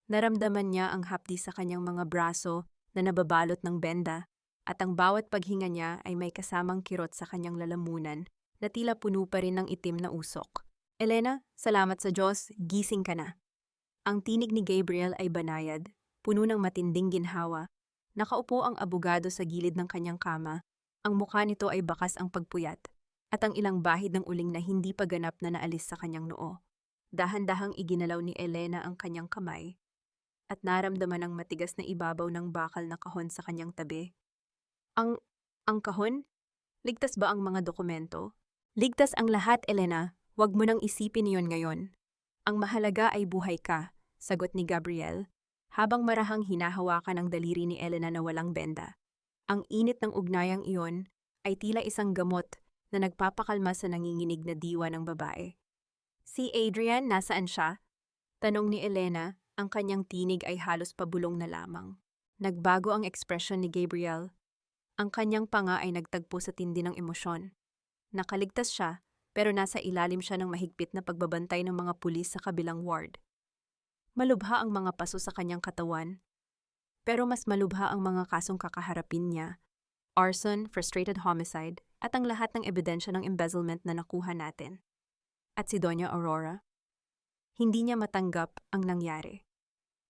Naramdaman niya ang hapdi sa kanyang mga braso na nababalot ng benda, at ang bawat paghinga niya ay may kasamang kirot sa kanyang lalamunan na tila puno pa rin ng itim na usok. Elena, salamat sa Diyos, gising ka na. Ang tinig ni Gabriel ay banayad, puno ng matinding ginhawa. Nakaupo ang abogado sa gilid ng kanyang kama. Ang mukha nito ay bakas ang pagpuyat, at ang ilang bahid ng uling na hindi pa ganap na naalis sa kanyang noo. Dahan-dahang iginalaw ni Elena ang kanyang kamay, at naramdaman ang matigas na ibabaw ng bakal na kahon sa kanyang tabi. Ang kahon? Ligtas ba ang mga dokumento? Ligtas ang lahat, Elena. Huwag mo nang isipin iyon ngayon. Ang mahalaga ay buhay ka, sagot ni Gabriel, habang marahang hinahawakan ang daliri ni Elena na walang benda. Ang init ng ugnayang iyon ay tila isang gamot na nagpapakalma sa nanginginig na diwa ng babae. Si Adrian, nasaan siya? Tanong ni Elena, ang kanyang tinig ay halos pabulong na lamang. Nagbago ang ekspresyon ni Gabriel. Ang kanyang panga ay nagtagpo sa tindi ng emosyon. Nakaligtas siya, pero nasa ilalim siya ng mahigpit na pagbabantay ng mga pulis sa kabilang ward. Malubha ang mga paso sa kanyang katawan, pero mas malubha ang mga kasong kakaharapin niya: arson, frustrated homicide, at ang lahat ng ebidensya ng embezzlement na nakuha natin. At si Doña Aurora? Hindi niya matanggap ang nangyari.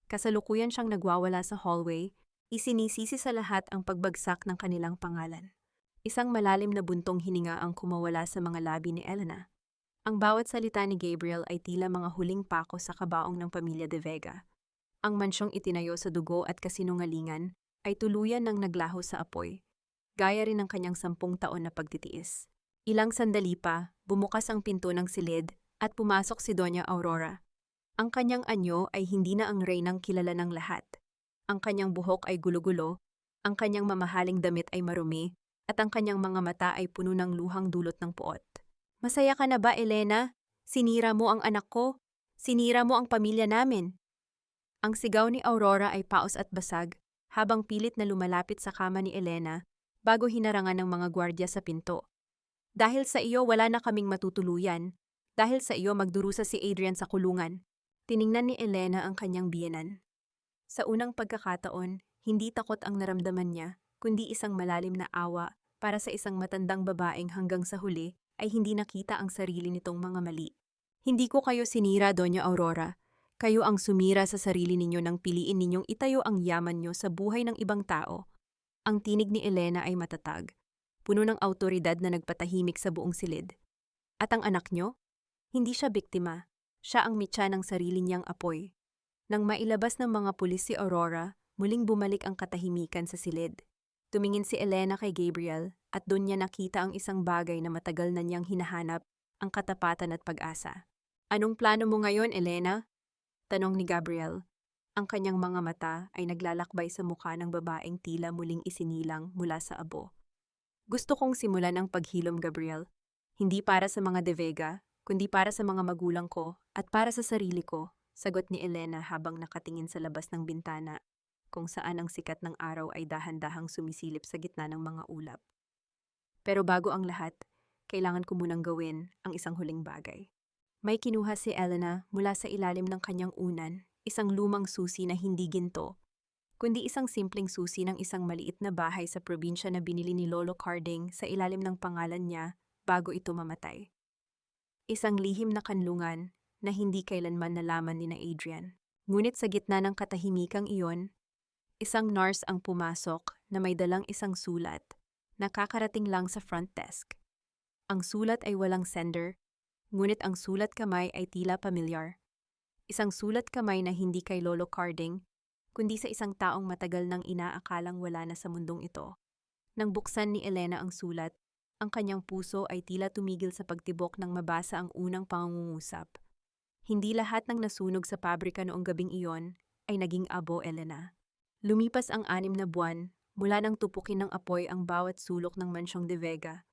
Kasalukuyan siyang nagwawala sa hallway, isinisisi sa lahat ang pagbagsak ng kanilang pangalan. Isang malalim na buntong hininga ang kumawala sa mga labi ni Elena. Ang bawat salita ni Gabriel ay tila mga huling pako sa kabaong ng pamilya De Vega. Ang mansyong itinayo sa dugo at kasinungalingan ay tuluyan ng naglaho sa apoy, gaya rin ng kanyang 10 taon na pagtitiis. Ilang sandali pa, bumukas ang pinto ng silid at pumasok si Doña Aurora. Ang kanyang anyo ay hindi na ang reynang kilala ng lahat. Ang kanyang buhok ay gulo-gulo, ang kanyang mamahaling damit ay marumi, at ang kanyang mga mata ay puno ng luhang dulot ng puot. Masaya ka na ba, Elena? Sinira mo ang anak ko. Sinira mo ang pamilya namin. Ang sigaw ni Aurora ay paos at basag, habang pilit na lumalapit sa kama ni Elena bago hinarangan ng mga gwardya sa pinto. Dahil sa iyo wala na kaming matutuluyan. Dahil sa iyo magdurusa si Adrian sa kulungan. Tiningnan ni Elena ang kanyang biyenan. Sa unang pagkakataon, hindi takot ang naramdaman niya, kundi isang malalim na awa para sa isang matandang babaeng hanggang sa huli ay hindi nakita ang sarili nitong mga mali. Hindi ko kayo sinira, Doña Aurora. Kayo ang sumira sa sarili ninyo nang piliin ninyong itayo ang yaman nyo sa buhay ng ibang tao. Ang tinig ni Elena ay matatag, puno ng awtoridad na nagpatahimik sa buong silid. At ang anak nyo? Hindi siya biktima. Siya ang mitya ng sarili niyang apoy. Nang mailabas ng mga pulis si Aurora, muling bumalik ang katahimikan sa silid. Tumingin si Elena kay Gabriel at doon niya nakita ang isang bagay na matagal na niyang hinahanap, ang katapatan at pag-asa. Anong plano mo ngayon, Elena? Tanong ni Gabriel. Ang kanyang mga mata ay naglalakbay sa mukha ng babaeng tila muling isinilang mula sa abo. Gusto kong simulan ang paghilom, Gabriel. Hindi para sa mga De Vega, kundi para sa mga magulang ko at para sa sarili ko, sagot ni Elena habang nakatingin sa labas ng bintana, kung saan ang sikat ng araw ay dahan-dahang sumisilip sa gitna ng mga ulap. Pero bago ang lahat, kailangan ko munang gawin ang isang huling bagay. May kinuha si Elena mula sa ilalim ng kanyang unan, isang lumang susi na hindi ginto, kundi isang simpleng susi ng isang maliit na bahay sa probinsya na binili ni Lolo Carding sa ilalim ng pangalan niya bago ito mamatay. Isang lihim na kanlungan na hindi kailanman nalaman ni na Adrian. Ngunit sa gitna ng katahimikang iyon, isang nurse ang pumasok na may dalang isang sulat na kakarating lang sa front desk. Ang sulat ay walang sender, ngunit ang sulat kamay ay tila pamilyar. Isang sulat kamay na hindi kay Lolo Carding, kundi sa isang taong matagal nang inaakalang wala na sa mundong ito. Nang buksan ni Elena ang sulat, ang kanyang puso ay tila tumigil sa pagtibok nang mabasa ang unang pangungusap. Hindi lahat ng nasunog sa pabrika noong gabing iyon ay naging abo, Elena. Lumipas ang 6 na buwan mula nang tupukin ng apoy ang bawat sulok ng mansyong De Vega.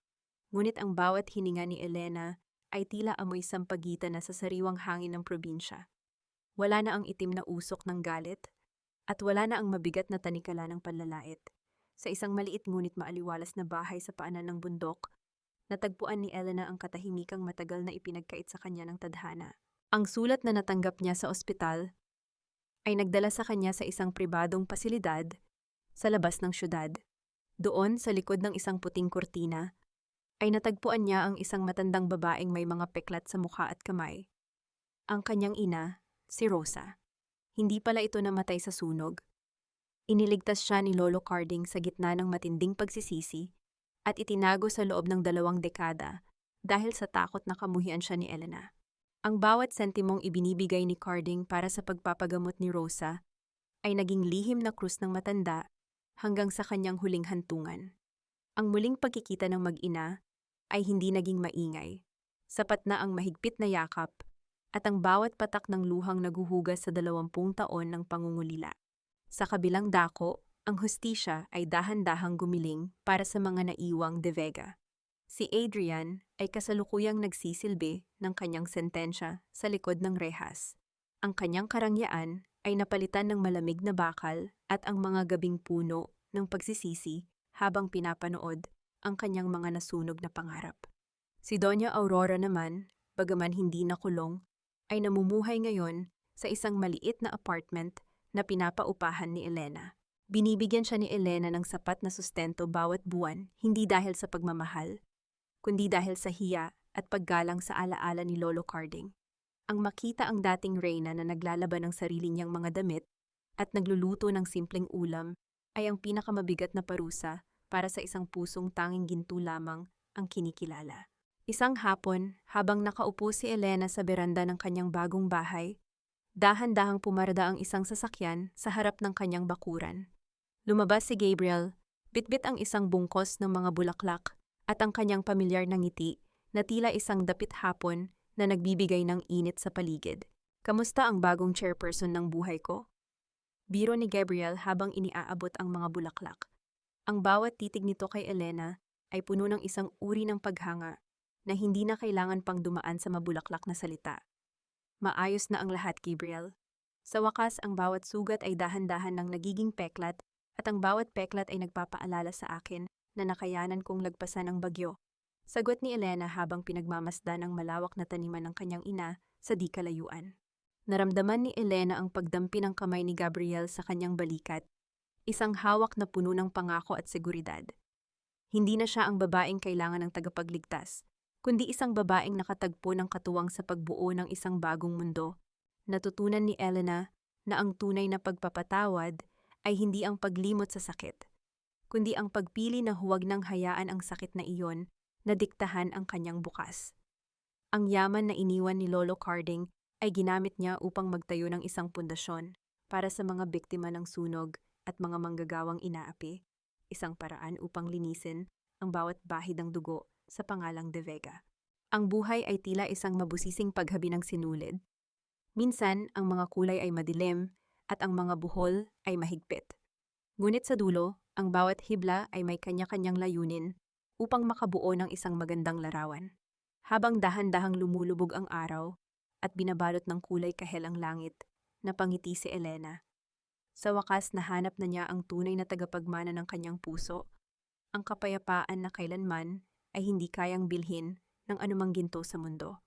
Ngunit ang bawat hininga ni Elena ay tila amoy sampagitan na sa sariwang hangin ng probinsya. Wala na ang itim na usok ng galit, at wala na ang mabigat na tanikala ng panlalait. Sa isang maliit ngunit maaliwalas na bahay sa paanan ng bundok, natagpuan ni Elena ang katahimikang matagal na ipinagkait sa kanya ng tadhana. Ang sulat na natanggap niya sa ospital ay nagdala sa kanya sa isang pribadong pasilidad sa labas ng syudad. Doon, sa likod ng isang puting kurtina, ay natagpuan niya ang isang matandang babaeng may mga peklat sa mukha at kamay. Ang kanyang ina, si Rosa. Hindi pala ito namatay sa sunog. Iniligtas siya ni Lolo Carding sa gitna ng matinding pagsisisi at itinago sa loob ng 2 dekada dahil sa takot na kamuhian siya ni Elena. Ang bawat sentimong ibinibigay ni Carding para sa pagpapagamot ni Rosa ay naging lihim na krus ng matanda hanggang sa kanyang huling hantungan. Ang muling pagkikita ng mag-ina ay hindi naging maingay. Sapat na ang mahigpit na yakap at ang bawat patak ng luhang naguhugas sa 20 taon ng pangungulila. Sa kabilang dako, ang hustisya ay dahan-dahang gumiling para sa mga naiwang De Vega. Si Adrian ay kasalukuyang nagsisilbi ng kanyang sentensya sa likod ng rehas. Ang kanyang karangyaan ay napalitan ng malamig na bakal at ang mga gabing puno ng pagsisisi habang pinapanood ang kanyang mga nasunog na pangarap. Si Doña Aurora naman, bagaman hindi nakulong, ay namumuhay ngayon sa isang maliit na apartment na pinapaupahan ni Elena. Binibigyan siya ni Elena ng sapat na sustento bawat buwan, hindi dahil sa pagmamahal, kundi dahil sa hiya at paggalang sa alaala ni Lolo Carding. Ang makita ang dating reyna na naglalaban ng sarili niyang mga damit at nagluluto ng simpleng ulam ay ang pinakamabigat na parusa para sa isang pusong tanging ginto lamang ang kinikilala. Isang hapon, habang nakaupo si Elena sa beranda ng kanyang bagong bahay, dahan-dahang pumarada ang isang sasakyan sa harap ng kanyang bakuran. Lumabas si Gabriel, bitbit ang isang bungkos ng mga bulaklak at ang kanyang pamilyar na ngiti na tila isang dapit hapon na nagbibigay ng init sa paligid. Kamusta ang bagong chairperson ng buhay ko? Biro ni Gabriel habang iniaabot ang mga bulaklak. Ang bawat titig nito kay Elena ay puno ng isang uri ng paghanga na hindi na kailangan pang dumaan sa mabulaklak na salita. Maayos na ang lahat, Gabriel. Sa wakas, ang bawat sugat ay dahan-dahan ng nagiging peklat at ang bawat peklat ay nagpapaalala sa akin na nakayanan kong lagpasan ang bagyo. Sagot ni Elena habang pinagmamasdan ang malawak na taniman ng kanyang ina sa di kalayuan. Naramdaman ni Elena ang pagdampi ng kamay ni Gabriel sa kanyang balikat, isang hawak na puno ng pangako at seguridad. Hindi na siya ang babaeng kailangan ng tagapagligtas, kundi isang babaeng nakatagpo ng katuwang sa pagbuo ng isang bagong mundo. Natutunan ni Elena na ang tunay na pagpapatawad ay hindi ang paglimot sa sakit, kundi ang pagpili na huwag nang hayaan ang sakit na iyon na diktahan ang kanyang bukas. Ang yaman na iniwan ni Lolo Carding ay ginamit niya upang magtayo ng isang pundasyon para sa mga biktima ng sunog at mga manggagawang inaapi, isang paraan upang linisin ang bawat bahid ng dugo sa pangalang De Vega. Ang buhay ay tila isang mabusising paghabi ng sinulid. Minsan, ang mga kulay ay madilim at ang mga buhol ay mahigpit. Ngunit sa dulo, ang bawat hibla ay may kanya-kanyang layunin upang makabuo ng isang magandang larawan. Habang dahan-dahang lumulubog ang araw at binabalot ng kulay kahel ang langit, napangiti si Elena. Sa wakas, nahanap na niya ang tunay na tagapagmana ng kanyang puso, ang kapayapaan na kailanman ay hindi kayang bilhin ng anumang ginto sa mundo.